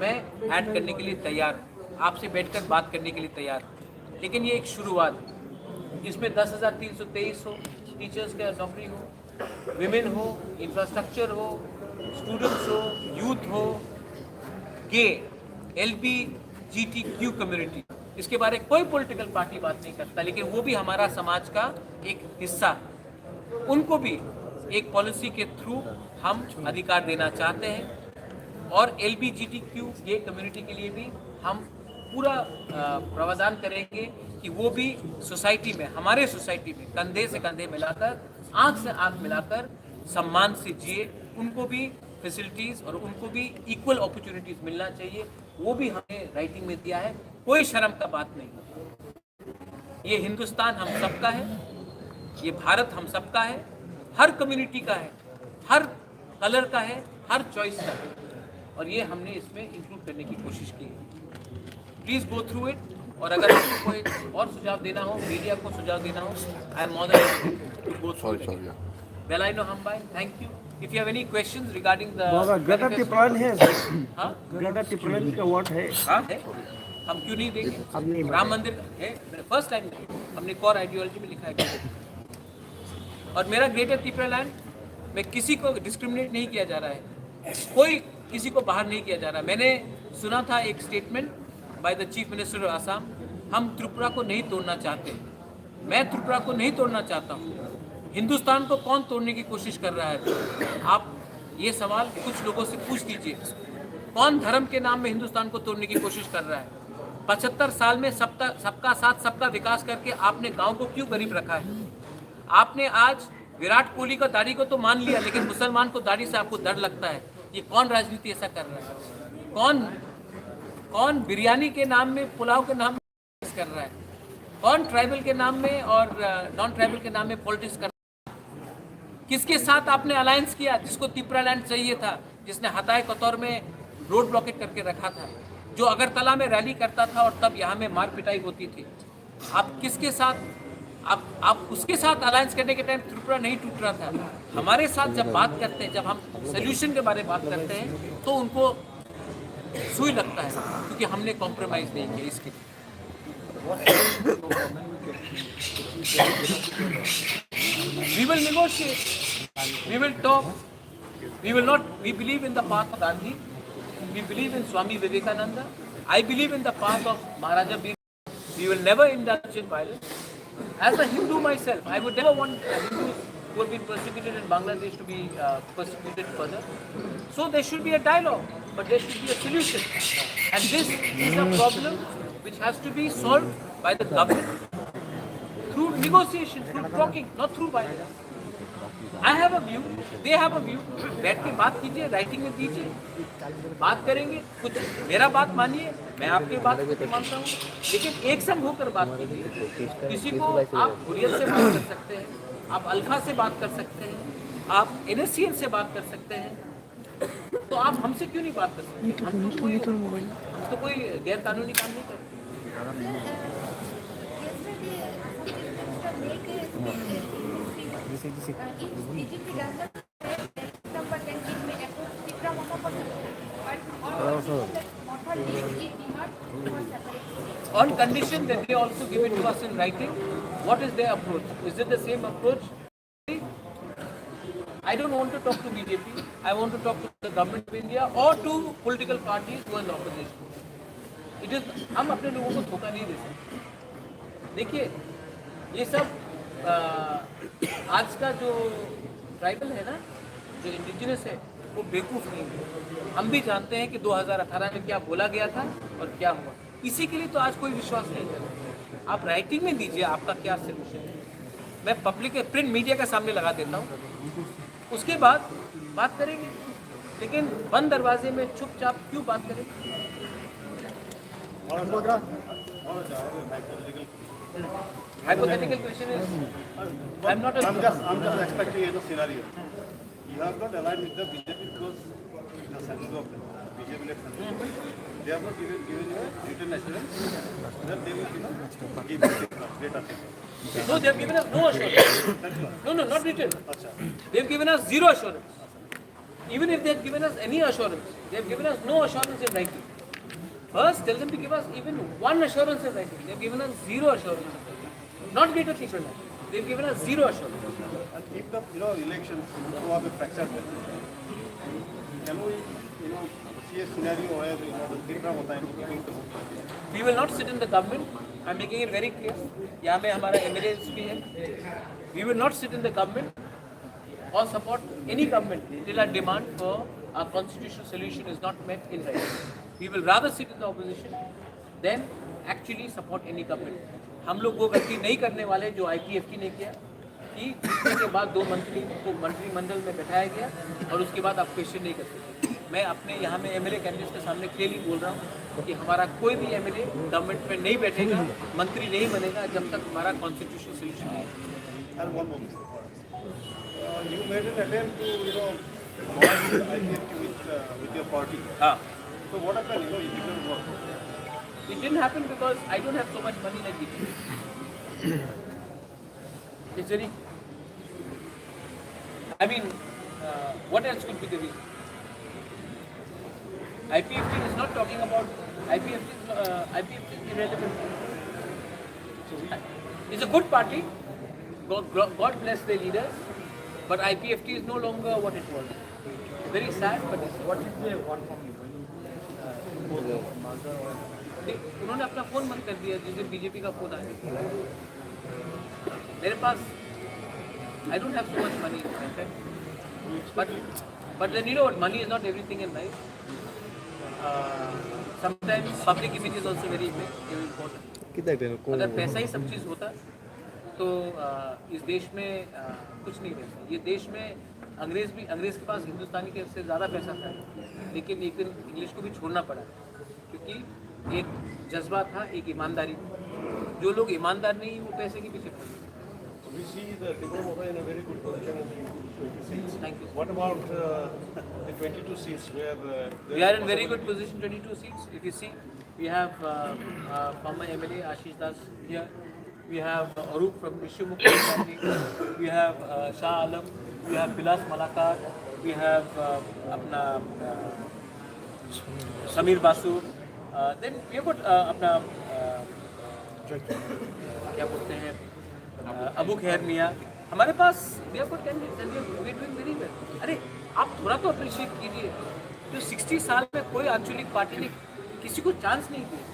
मैं ऐड करने के लिए तैयार हूँ, आपसे बैठकर बात करने के लिए तैयार हूँ। लेकिन ये एक शुरुआत है। इसमें 10,323 हो, टीचर्स का नौकरी हो, विमेन हो, इंफ्रास्ट्रक्चर हो, स्टूडेंट्स हो, यूथ हो, गे, LGBTQ कम्युनिटी, इसके बारे में कोई पॉलिटिकल पार्टी बात नहीं करता, लेकिन वो भी हमारा समाज का एक हिस्सा है। उनको भी एक पॉलिसी के थ्रू हम अधिकार देना चाहते हैं और LGBTQ ये कम्युनिटी के लिए भी हम पूरा प्रावधान करेंगे कि वो भी सोसाइटी में, हमारे सोसाइटी में कंधे से कंधे मिलाकर, आंख से आंख मिलाकर सम्मान से जिए। उनको भी फैसिलिटीज़ और उनको भी इक्वल अपॉर्चुनिटीज़ मिलना चाहिए। वो भी हमें राइटिंग में दिया है, कोई शर्म का बात नहीं। ये हिंदुस्तान हम सबका है, ये भारत हम सबका है, हर कम्युनिटी का है, हर कलर का है, हर चॉइस का है, और ये हमने इसमें इंक्लूड करने की कोशिश की है। Please go through it. और अगर आपको कोई और सुझाव देना हो, मीडिया को सुझाव देना हो, I am more than to go through it. Belaino Hambai, thank you. If you have any questions regarding the Greta Thunberg है, हाँ Greta Thunberg का वोट है, हाँ है, हम क्यों नहीं देंगे? राम मंदिर है, फर्स्ट टाइम हमने कोर आइडियोलॉजी में लिखा है। और मेरा ग्रेटर त्रिपुरा लैंड में किसी को डिस्क्रिमिनेट नहीं किया जा रहा है, कोई किसी को बाहर नहीं किया जा रहा है। मैंने सुना था एक statement by the chief minister of Assam, हम त्रिपुरा को नहीं तोड़ना चाहते। मैं त्रिपुरा को नहीं तोड़ना चाहता हूँ। हिंदुस्तान को कौन तोड़ने की कोशिश कर रहा है? आप ये सवाल कुछ लोगों से पूछ लीजिए, कौन धर्म के नाम में हिंदुस्तान को तोड़ने की कोशिश कर रहा है? 75 साल में सबका साथ सबका विकास करके आपने गांव को क्यों गरीब रखा है? आपने आज विराट कोहली का दाढ़ी को तो मान लिया, लेकिन मुसलमान को दाढ़ी से आपको डर लगता है। ये कौन राजनीति ऐसा कर रहा है? कौन बिरयानी के नाम में, पुलाव के नाम में कर रहा है? कौन ट्राइबल के नाम में और नॉन ट्राइबल के नाम में पॉलिटिक्स कर रहा है? किसके साथ आपने अलायंस किया? जिसको त्रिपुरा लैंड चाहिए था, जिसने हताय कतौर में रोड ब्लॉकेट करके रखा था, जो अगरतला में रैली करता था और तब यहाँ में मार पिटाई होती थी। आप किसके साथ, आप उसके साथ अलायंस करने के टाइम त्रिपुरा नहीं टूट रहा था। हमारे साथ जब बात करते हैं, जब हम सोल्यूशन के बारे में बात करते हैं, तो उनको सुई लगता है, क्योंकि हमने कॉम्प्रोमाइज नहीं किया। इसके we will negotiate, we will talk, we will not, we believe in the path of Gandhi, we believe in Swami Vivekananda, I believe in the path of Maharaja Bir. We will never indulge in violence. As a Hindu myself, I would never want Hindus who have been persecuted in Bangladesh to be persecuted further. So there should be a dialogue, but there should be a solution. And this is a problem which has to be solved by the government through negotiation, through talking, not through violence. I have a view, they have a view, बैठ के बात कीजिए, writing में दीजिए, बात करेंगे, कुछ मेरा बात मानिए, मैं आपकी बात को मानता हूँ, लेकिन एक संग होकर बात कीजिए। किसी को आप हुर्रियत से बात कर सकते हैं, आप अल्फा से बात कर सकते हैं, आप NSCN से बात कर सकते हैं, तो आप हमसे क्यों नहीं बात कर सकते? हम तो कोई गैर कानूनी काम नहीं करते। On condition that they also give it to us in writing, what is their approach? Is it the same approach? I don't want to talk to BJP. I want to talk to the government of India or to political parties who are in the opposition. It is, हम अपने लोगों को धोखा नहीं दे सकते। देखिए, ये सब आज का जो ट्राइबल है ना, जो इंडिजिनस है, वो बेवकूफ़ नहीं है। हम भी जानते हैं कि 2018 में क्या बोला गया था और क्या हुआ। इसी के लिए तो आज कोई विश्वास नहीं करता। आप राइटिंग में दीजिए आपका क्या सोल्यूशन है, मैं पब्लिक प्रिंट मीडिया के सामने लगा देता हूँ, उसके बाद बात करेंगे। लेकिन बंद दरवाजे में चुपचाप क्यों बात करेंगे? Hypothetical question is, I'm just expecting a scenario. You have not aligned with the BJP because the central government, BJP led central government, they have not given you a written assurance that they will give data. no, they have given us no assurance. No, not written. They have given us zero assurance. Even if they have given us any assurance, they have given us no assurance in writing. First, tell them to give us even one assurance in writing. They have given us zero assurance. Not greater people. They have given us zero assurance. And if the elections to have a fractured can we see a scenario where the Tirupura होता है? We will not sit in the government. I'm making it very clear. यहाँ में हमारा MLAs भी है. We will not sit in the government or support any government till our demand for our constitutional solution is not met in writing. We will rather sit in the opposition than actually support any government. हम लोग वो गलती नहीं करने वाले जो IPFT ने किया कि जीतने के बाद 2 मंत्री को मंत्रिमंडल में बैठाया गया और उसके बाद आप क्वेश्चन नहीं कर सकते। मैं अपने यहाँ में MLA कैंडिडेट्स के सामने क्लियरली बोल रहा हूँ कि हमारा कोई भी MLA गवर्नमेंट में नहीं बैठेगा, मंत्री नहीं बनेगा जब तक हमारा कॉन्स्टिट्यूशनल सोल्यूशन नहीं है। And one more thing. You made an attempt to merge IPFT with your party. हाँ, So what happened? It didn't work. it didn't happen because I don't have so much money like BJP. It's very, I mean, what else could be the reason? IPFT is not talking about, IPFT is irrelevant. It's a good party, God bless their leaders, but IPFT is no longer what it was. Very sad, but what is their one from you? उन्होंने अपना phone बंद कर दिया जिस दिन BJP का phone आया। मेरे पास I don't have so much money in my friend, but then you know what, money is not everything in life. Sometimes public image is also very important. अगर पैसा ही सब चीज़ होता तो इस देश में कुछ नहीं रहता। ये देश में अंग्रेज के पास हिंदुस्तानी के से ज़्यादा पैसा था, लेकिन एक दिन इंग्लिश को भी छोड़ना पड़ा क्योंकि एक जज्बा था, एक ईमानदारी थी। जो लोग ईमानदार नहीं वो पैसे के पीछे पड़े। We see the Tirupura in a very good position in the 20 seats. Thank you. What about the 22 seats where We are in very good position, 22 seats. If you see, we have former MLA Ashish Das here. We have Arup from Vishwamukhi family. We have Shah Alam. We have Bilas Malakar. We have अपना Samir Basu. Then we have got अपना क्या बोलते हैं अबू खैर मियाँ। हमारे पास we have got candidates and we are doing very well. अरे आप थोड़ा तो अप्रिशिएट कीजिए, जो 60 साल में कोई आंचलिक पार्टी ने किसी को चांस नहीं दिया,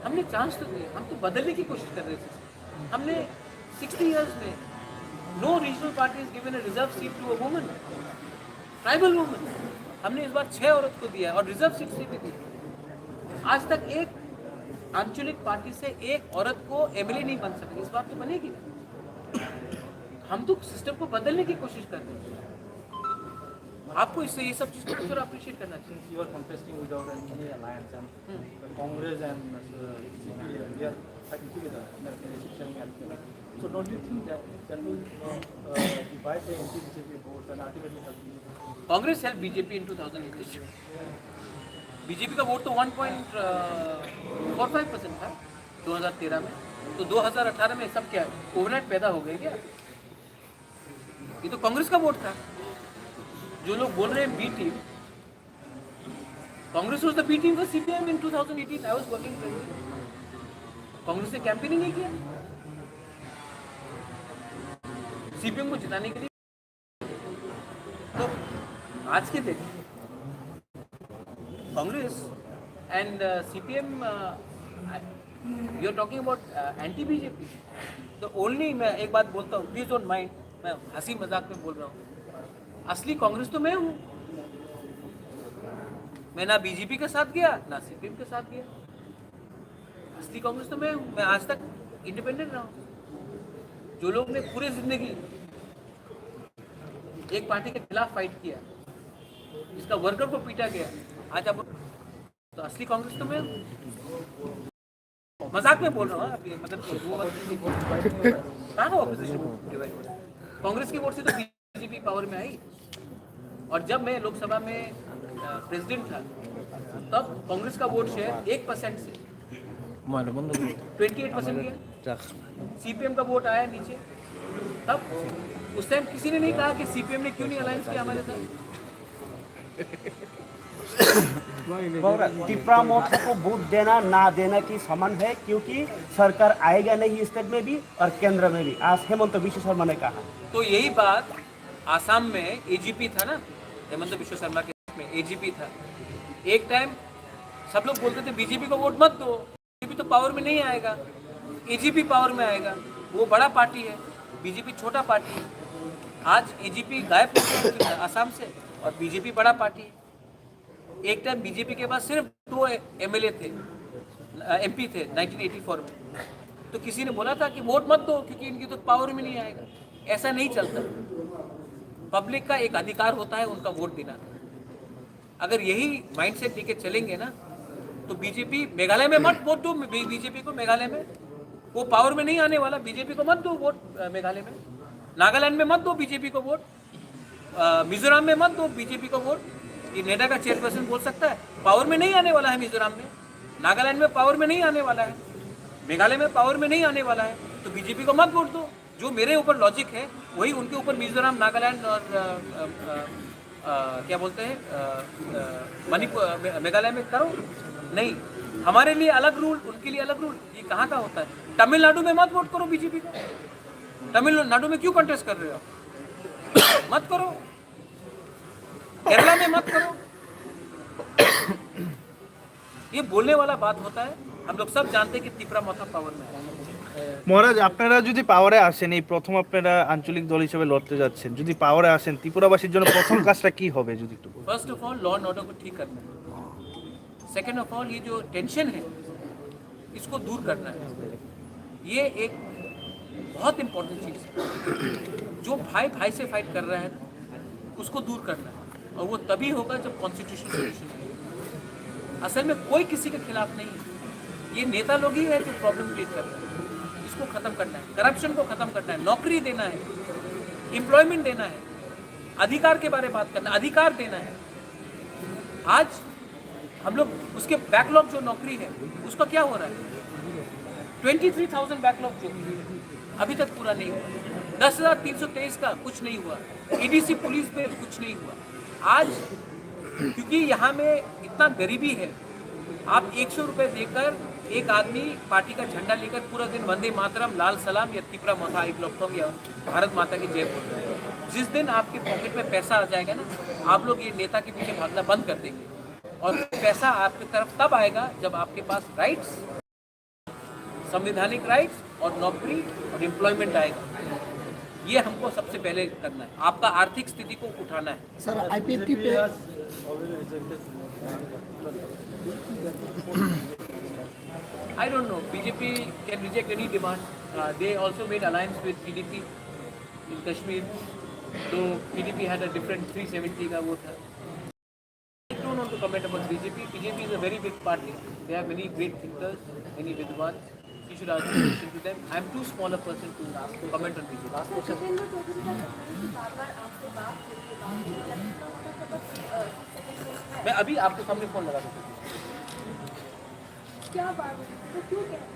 हमने चांस तो दिया। हम तो बदलने की कोशिश कर रहे थे। हमने 60 years में no regional party has given a reserve seat to a woman, tribal woman. हमने इस बार 6 औरत को दिया और रिजर्व सीट भी दी। आज तक एक आंचलिक पार्टी से एक औरत को MLA नहीं बन सकी, इस बार तो बनेगी। हम तो सिस्टम को बदलने की कोशिश कर रहे हैं। आपको इससे ये सब चीज़ को थोड़ा अप्रिशिएट करना चाहिए। You are contesting without any alliance, and Congress and CPM, they are fighting together. They are sharing alliance. So don't you think that will divide the anti-BJP votes and ultimately help BJP? Congress help BJP in 2018। BJP का vote तो 1.45% था 2013 में, तो 2018 में सब क्या overnight पैदा हो गए क्या? ये तो कांग्रेस का वोट था। जो लोग बोल रहे हैं B team, Congress was the B team for CPM in 2018। I was working president. Congress ने कैंपेनिंग नहीं किया सीपीएम को जिताने के लिए। तो आज के दिन Congress and CPM, you are talking about anti BJP. तो ओनली, मैं एक बात बोलता हूँ, प्लीज डोंट माइंड, मैं हंसी मजाक में बोल रहा हूँ। असली कांग्रेस तो मैं हूँ। मैं ना बीजेपी के साथ गया ना सीपीएम के साथ गया। असली कांग्रेस तो मैं हूँ। मैं आज तक इंडिपेंडेंट रहा हूँ। जो लोग ने पूरी जिंदगी एक पार्टी के खिलाफ फाइट किया, जिसका वर्कर को पीटा गया, आज आप तो असली कांग्रेस तो मैं हूँ। मजाक में बोल रहा हूँ। आप मतलब कहाँ हो ऑपोजिशन? कांग्रेस की वोट से तो बीजेपी पावर में आई। और जब मैं लोकसभा में प्रेसिडेंट था, तब कांग्रेस का वोट शेयर 1% से 28% गया। सीपीएम का वोट आया नीचे। तब उस टाइम किसी ने नहीं कहा कि सीपीएम ने क्यों नहीं अलायंस किया हमारे साथ। टिपरा मोर्चा को वोट देना ना देना की समान है, क्योंकि सरकार आएगा नहीं स्टेट में भी और केंद्र में भी। आज हेमंत विश्व शर्मा ने कहा। तो यही बात आसाम में एजीपी था ना, हेमंत विश्व शर्मा के में एजीपी था। एक टाइम सब लोग बोलते थे बीजेपी को वोट मत दो, बीजेपी तो पावर में नहीं आएगा, एजीपी पावर में आएगा। वो बड़ा पार्टी है, बीजेपी छोटा पार्टी है। आज एजीपी गायब हो गया आसाम से और बीजेपी बड़ा पार्टी है। एक टाइम बीजेपी के पास सिर्फ 2 एमएलए थे, एमपी थे 1984 में। तो किसी ने बोला था कि वोट मत दो क्योंकि इनकी तो पावर में नहीं आएगा। ऐसा नहीं चलता। पब्लिक का एक अधिकार होता है उनका वोट देना। अगर यही माइंडसेट लेके चलेंगे ना, तो बीजेपी मेघालय में मत वोट दो बीजेपी को। मेघालय में वो पावर में नहीं आने वाला। बीजेपी को मत दो वोट मेघालय में। नागालैंड में मत दो बीजेपी को वोट। मिजोरम में मत दो बीजेपी को वोट। ये नेडा का चेयरपर्सन बोल सकता है पावर में नहीं आने वाला है। मिजोरम में, नागालैंड में पावर में नहीं आने वाला है, मेघालय में पावर में नहीं आने वाला है, तो बीजेपी को मत वोट दो। जो मेरे ऊपर लॉजिक है वही उनके ऊपर मिजोरम, नागालैंड और क्या बोलते हैं मणिपुर, मेघालय में करो। नहीं, हमारे लिए अलग रूल, उनके लिए अलग रूल। ये कहाँ का होता है? तमिलनाडु में मत वोट करो बीजेपी को। तमिलनाडु में क्यों कंटेस्ट कर रहे हो? मत करो। केरला में मत करो। ये बोलने वाला बात होता है। हम लोग सब जानते हैं कि ত্রিপুরা মাথা পাওয়ার में है। মহারাজ, আপনারা যদি পাওয়ারে আসেন, এই প্রথম আপনারা আঞ্চলিক দল হিসেবে লড়তে যাচ্ছেন, যদি পাওয়ারে আসেন ত্রিপুরাবাসীর জন্য প্রথম কাজটা কি হবে যদি একটু বলেন? First of all law and order को ठीक करना है। सेकेंड ऑफ ऑल ये जो टेंशन है इसको दूर करना है। ये एक बहुत इंपॉर्टेंट चीज़ है। जो भाई भाई से फाइट कर रहा है उसको दूर करना है, और वो तभी होगा जब कॉन्स्टिट्यूशन सोल्यूशन है। असल में कोई किसी के खिलाफ नहीं है। ये नेता लोग ही है जो प्रॉब्लम क्रिएट कर रहे हैं। इसको खत्म करना है, करप्शन को खत्म करना है, नौकरी देना है, एम्प्लॉयमेंट देना है, अधिकार के बारे में बात करना, अधिकार देना है। आज हम लोग उसके बैकलॉग जो नौकरी है उसका क्या हो रहा है? 23,000 बैकलॉग जो अभी तक पूरा नहीं हुआ। 10,323 का कुछ नहीं हुआ। एडीसी पुलिस पे कुछ नहीं हुआ। आज क्योंकि यहाँ में इतना गरीबी है, आप 100 रुपये देकर एक आदमी पार्टी का झंडा लेकर पूरा दिन वंदे मातरम, लाल सलाम या ত্রিপুরা माथा एक लोग या भारत माता की जय बोल रहे हैं। जिस दिन आपके पॉकेट में पैसा आ जाएगा ना, आप लोग ये नेता के पीछे भागना बंद कर देंगे। और पैसा आपकी तरफ तब आएगा जब आपके पास राइट्स, संवैधानिक राइट्स और नौकरी और एम्प्लॉयमेंट आएगा। ये हमको सबसे पहले करना है। आपका आर्थिक स्थिति को उठाना है। सर आईपीएफटी पे I don't know. BJP can reject any demand. They also made alliance with PDP. इन कश्मीर, तो PDP had a different 370 का वो था. I don't want to comment about BJP. BJP is a very big party. They have many great thinkers, many vidwans. You should ask a question to them. I am too small a person to comment on BJP. Satyendra Chaudhary का बार-बार आपसे बात करके मैं अभी आपके सामने phone लगा दूँ. क्या बात है? तो क्यों कह रहे हैं?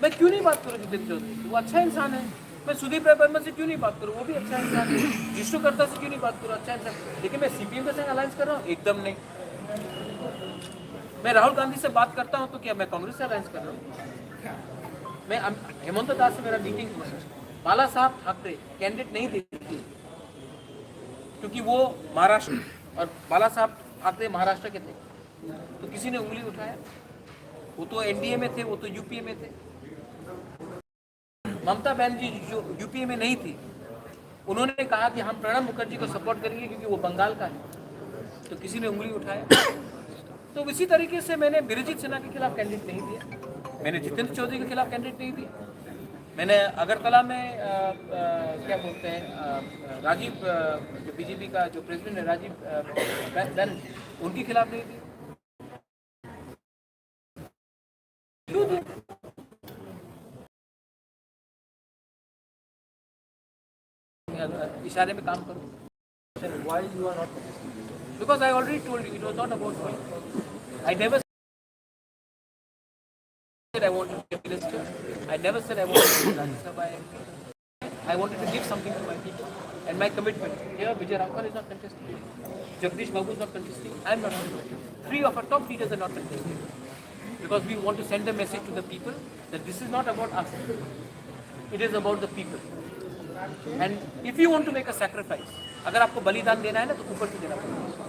मैं क्यों नहीं बात करूँ जितेंद्र चौधरी? वो अच्छा इंसान है. मैं सुदीप राय वर्मा से क्यों नहीं बात करूँ? वो भी अच्छा इंसान है. विष्णुकर्ता से क्यों नहीं बात करूँ? अच्छा इंसान. लेकिन मैं CPM के संग अलायंस कर रहा हूँ? एकदम नहीं. मैं राहुल गांधी से बात करता हूँ तो क्या मैं कांग्रेस से अलायंस कर रहा हूँ? मैं हेमंत दास से मेरा मीटिंग हुआ. बाला साहब ठाकरे कैंडिडेट नहीं देते क्योंकि वो महाराष्ट्र और बाला साहब ठाकरे महाराष्ट्र के थे, तो किसी ने उंगली उठाया. वो तो NDA में थे, वो तो UPA में थे. ममता बनर्जी जो UPA में नहीं थी, उन्होंने कहा कि हम प्रणब मुखर्जी को सपोर्ट करेंगे क्योंकि वो बंगाल का है, तो किसी ने उंगली उठाया. तो इसी तरीके से मैंने बिरजीत सिन्हा के खिलाफ कैंडिडेट नहीं दिया, मैंने जितेंद्र चौधरी के खिलाफ कैंडिडेट नहीं दिया, मैंने अगरतला में क्या बोलते हैं राजीव जो BJP का जो प्रेसिडेंट है राजीव बैनर्जी, उनके खिलाफ नहीं दिया. क्यों दिया? इशारे में काम करो. Why you are not contesting? Because I already told you, it was not about me. I never said I wanted to be a minister. I never said I wanted to be Rajya Sabha MP. I wanted to give something to my people. And my commitment. Here, Vijay Raghwan is not contesting. Jagdish Babu is not contesting. I am not contesting. 3 of our top leaders are not contesting. Because we want to send a message to the people that this is not about us. It is about the people. And if you want to make a sacrifice, अगर आपको बलिदान देना है ना तो ऊपर से देना पड़ेगा.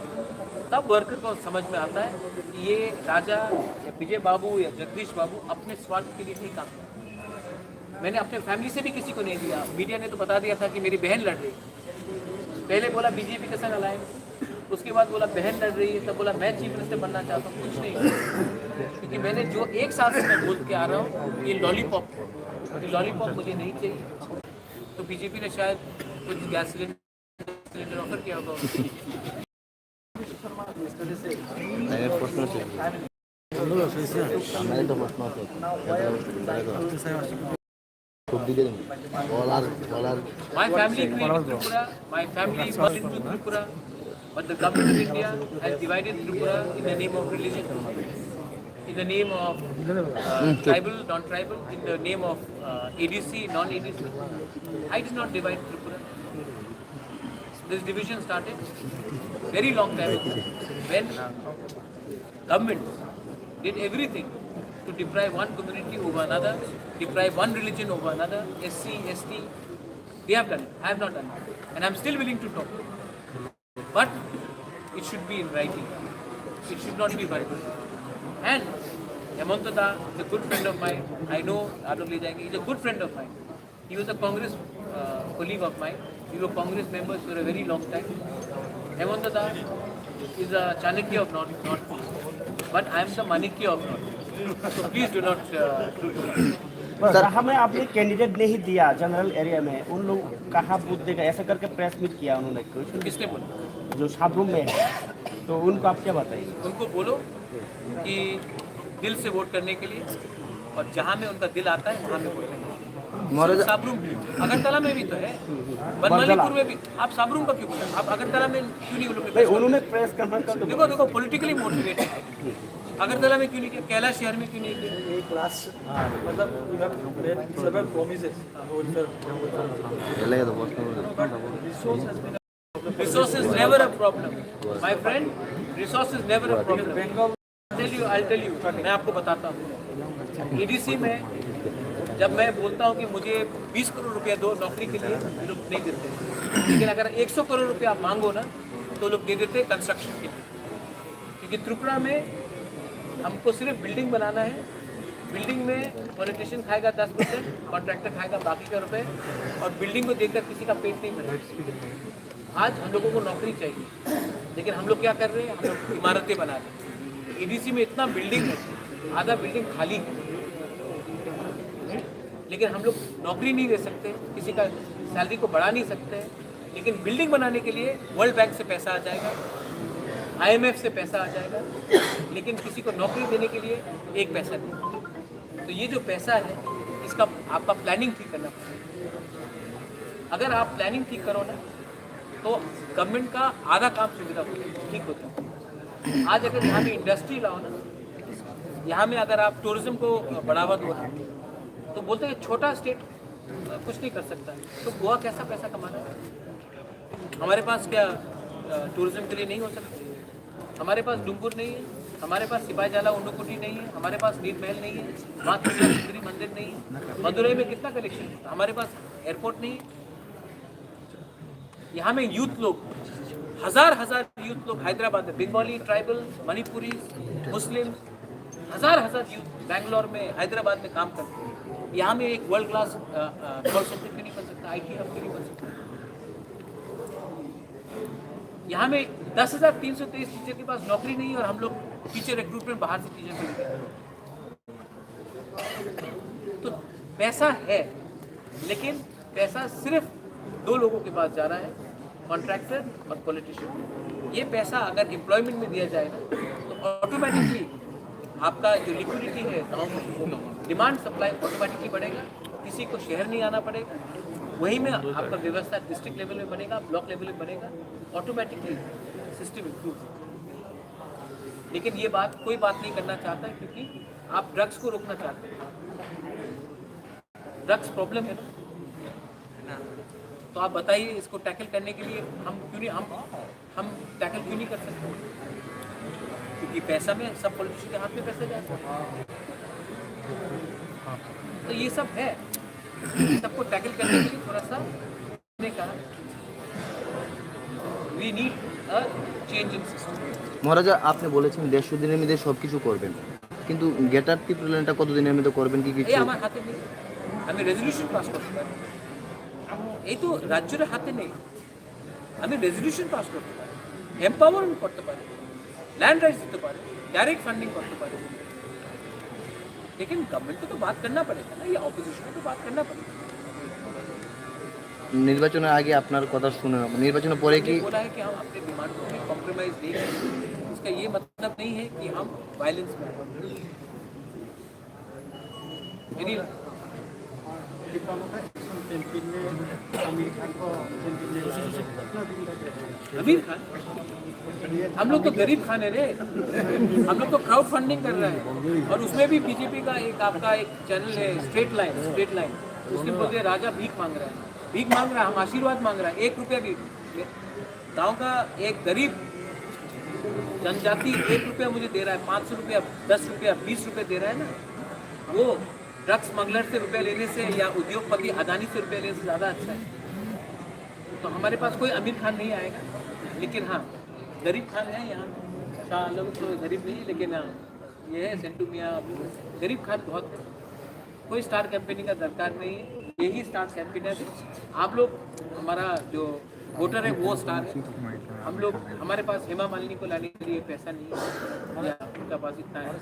तब वर्कर को समझ में आता है कि ये राजा या विजय बाबू या जगदीश बाबू अपने स्वार्थ के लिए नहीं काम करते. मैंने अपने फैमिली से भी किसी को नहीं दिया. मीडिया ने तो बता दिया था कि मेरी बहन लड़ रही है. पहले बोला BJP के संग अलायंस, उसके बाद बोला बहन लड़ रही है, तब बोला मैं चीफ मिनिस्टर बनना चाहता हूँ. कुछ नहीं, क्योंकि मैंने जो 1 साल से मैं बोल के आ रहा हूँ ये लॉलीपॉप मुझे नहीं चाहिए. तो BJP ने शायद कुछ गैस सिलेंडर ऑफर किया होगा. My family created Tripura. My family was into Tripura, but the government of India has divided Tripura in the name of religion, in the name of tribal, non-tribal, in the name of ADC, non-ADC. I did not divide Tripura. This division started very long time ago when government did everything to deprive one community over another, deprive one religion over another, SC, ST. They have done it. I have not done it. And I'm still willing to talk. But it should be in writing. It should not be verbal. And Hemant Da is a good friend of mine. I know he's a good friend of mine. He was a Congress colleague of mine. We were Congress members for a very long time. Hemant Da is a Chanakya of North, but I am the Manikya of North. So please do not do that. जहाँ में आपने candidate नहीं दिया general area में, उन लोग कहाँ booth देगा ऐसा करके प्रेस मीट किया उन्होंने. किसने बोला? जो साबरूम में है, तो उनको आप क्या बताइए? उनको बोलो कि दिल से वोट करने के लिए, और जहाँ में उनका दिल आता है वहाँ में वोट करने के लिए. साबरूम अगरतला में भी तो है, बनमालीपुर में भी. आप साबरूम का क्यों बोला? आप अगरतला में क्यों नहीं बोलोगे? उन्होंने प्रेस कॉन्फ्रेंस कर देखो पॉलिटिकली मोटिवेटेड. अगरतला में क्यों नहीं किया? कैलाश शहर में क्यों नहीं किया? एक क्लास मतलब you have made several promises. Resources never a problem. My friend, resources never a problem. I'll tell you. मैं आपको बताता हूँ. EDC में जब मैं बोलता हूँ कि मुझे 20 करोड़ रुपया दो नौकरी के लिए, लोग नहीं देते. लेकिन अगर 100 करोड़ रुपया आप मांगो ना तो लोग दे देते कंस्ट्रक्शन के लिए. क्योंकि त्रिपुरा में हमको सिर्फ बिल्डिंग बनाना है. बिल्डिंग में पॉलिटिशियन खाएगा 10%, कॉन्ट्रैक्टर खाएगा बाकी का रुपए, और बिल्डिंग को देखकर किसी का पेट नहीं भरेगा. आज हम लोगों को नौकरी चाहिए, लेकिन हम लोग क्या कर रहे हैं? हम लोग इमारतें बना रहे हैं. EDC में इतना बिल्डिंग है, आधा बिल्डिंग खाली है. लेकिन हम लोग नौकरी नहीं दे सकते, किसी का सैलरी को बढ़ा नहीं सकते, लेकिन बिल्डिंग बनाने के लिए वर्ल्ड बैंक से पैसा आ जाएगा, IMF से पैसा आ जाएगा, लेकिन किसी को नौकरी देने के लिए एक पैसा नहीं। तो ये जो पैसा है इसका आपका प्लानिंग ठीक करना पड़ेगा। अगर आप प्लानिंग ठीक करो ना तो गवर्नमेंट का आधा काम सुविधा ठीक होता है। आज अगर यहाँ में इंडस्ट्री लाओ ना, यहाँ में अगर आप टूरिज्म को बढ़ावा दो ना, तो बोलते हैं छोटा स्टेट कुछ नहीं कर सकता, तो गोवा कैसा पैसा कमाना है? हमारे पास क्या टूरिज्म के लिए नहीं हो सकता? हमारे पास डुंगुर नहीं है, हमारे पास सिपाही जाला उन्नकुटी नहीं है, हमारे पास नीर महल नहीं है, माँ त्रिपुरा मंदिर नहीं है, मदुरई में कितना कलेक्शन है, हमारे पास एयरपोर्ट नहीं है। यहाँ में यूथ लोग हजार यूथ लोग हैदराबाद में, बंगाली, ट्राइबल, मणिपुरी, मुस्लिम, हजार यूथ बैंगलोर में, हैदराबाद में काम करते हैं। यहाँ में एक वर्ल्ड क्लास कॉल सेंटर क्यों नहीं बन सकता, IT हब क्यों नहीं बन सकता? यहाँ में 10,323 टीचर के पास नौकरी नहीं है और हम लोग टीचर रिक्रूटमेंट बाहर से टीचर को लेते हैं। तो पैसा है, लेकिन पैसा सिर्फ 2 लोगों के पास जा रहा है, कॉन्ट्रैक्टर और पॉलिटिशियन। ये पैसा अगर एम्प्लॉयमेंट में दिया जाएगा तो ऑटोमेटिकली आपका जो लिक्विडिटी है गाँव में, डिमांड सप्लाई ऑटोमेटिकली बढ़ेगा, किसी को शहर नहीं आना पड़ेगा, वहीं में आपका व्यवस्था डिस्ट्रिक्ट लेवल में बनेगा, ब्लॉक लेवल में बनेगा, ऑटोमेटिकली सिस्टम इम्प्रूव। लेकिन ये बात कोई बात नहीं करना चाहता है, क्योंकि आप ड्रग्स को रोकना चाहते हैं। ड्रग्स प्रॉब्लम है ना, तो आप बताइए इसको टैकल करने के लिए हम क्यों नहीं हम टैकल क्यों नहीं कर सकते? क्योंकि पैसा में सब पॉलिटिशियन के हाथ में पैसा जाता है। तो ये सब है, सबको टैकल करने के लिए थोड़ा सा का we need a change in system. মহারাজা আপনি বলেছেন 150 দিনের মধ্যে সবকিছু করবেন, কিন্তু গেটারটি প্ল্যানটা কতদিনের মধ্যে করবেন কি এই কিছু? আমার হাতে নেই, আমি রেজলিউশন পাস করতে পারি, এই তো রাজ্যের হাতে নেই। আমি রেজলিউশন পাস করতে পারি, এম্পাওয়ারমেন্ট করতে পারি, ল্যান্ড রাইটস দিতে পারি, डायरेक्ट फंडिंग करते पारे, लेकिन गवर्नमेंट को तो बात करना पड़ेगा ना, ये ऑपोजिशन को तो बात करना पड़ेगा। নির্বাচনের আগে আপনার কথা শুনে নির্বাচনের পরে কি बोला है कि हम अपने डिमांड को कॉम्प्रोमाइज नहीं करेंगे, इसका ये मतलब नहीं है कि हम वायलेंस में मेरी आमिर खान, हम लोग तो गरीब खान है रे, हम लोग तो क्राउड फंडिंग कर रहे हैं, और उसमें भी बीजेपी का एक आपका एक चैनल है स्ट्रेट लाइन, उसके बोलते राजा भीख मांग रहा है, भीख मांग रहा है, हम आशीर्वाद मांग रहा है, 1 रुपया भी। गांव का एक गरीब जनजाति 1 रुपया मुझे दे रहा है, 500 रुपया, 10 रुपया, 20 रुपये दे रहा है ना, वो ड्रग्स स्मगलर से रुपया लेने से या उद्योगपति अदानी से रुपया लेने से ज़्यादा अच्छा है। तो हमारे पास कोई अमीर खान नहीं आएगा, लेकिन हाँ गरीब खान है यहाँ। शाह आलम तो गरीब नहीं, लेकिन हाँ ये है सेंटू मियाँ, गरीब खान बहुत है। कोई स्टार कैंपेनिंग का दरकार नहीं है, यही स्टार कैंपेनर है। आप लोग हमारा जो वोटर है वो स्टार है। हम लोग, हमारे पास हेमा मालिनी को लाने के लिए पैसा नहीं है, या उनका पास इतना है।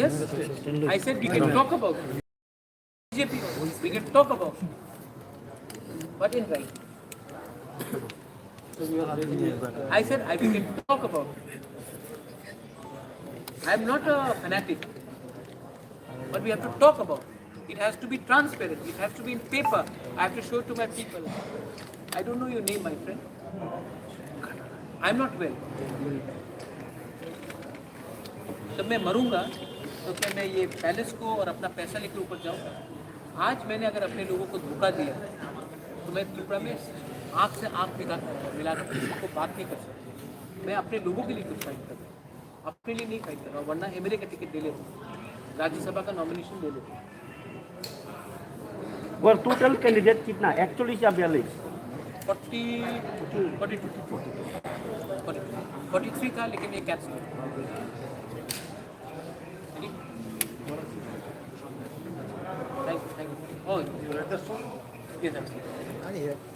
Yes, I said we can talk about it. BJP, we can talk about it, but in right. I said we can talk about it. I am not a fanatic, but we have to talk about it. It has to be transparent. It has to be in paper. I have to show it to my people. I don't know your name, my friend. I am not well. जब मैं मरूंगा तो क्या मैं ये palace को और अपना पैसा लेकर ऊपर जाऊंगा? आज मैंने अगर अपने लोगों को धोखा दिया तो मैं त्रिपुरा में आँख से आँख मिलाकर किसी को बात नहीं कर सकता। मैं अपने लोगों के लिए कुछ फाइट कर रहा हूँ, अपने लिए नहीं फाइट कर रहा हूँ, वरना एमएलए का टिकट दे लेता हूँ, राज्यसभा का नॉमिनेशन दे लेता हूँ। और टोटल कैंडिडेट कितना, 41 या 42? 43 था, लेकिन ये कैंसिल हो गया। Thank you.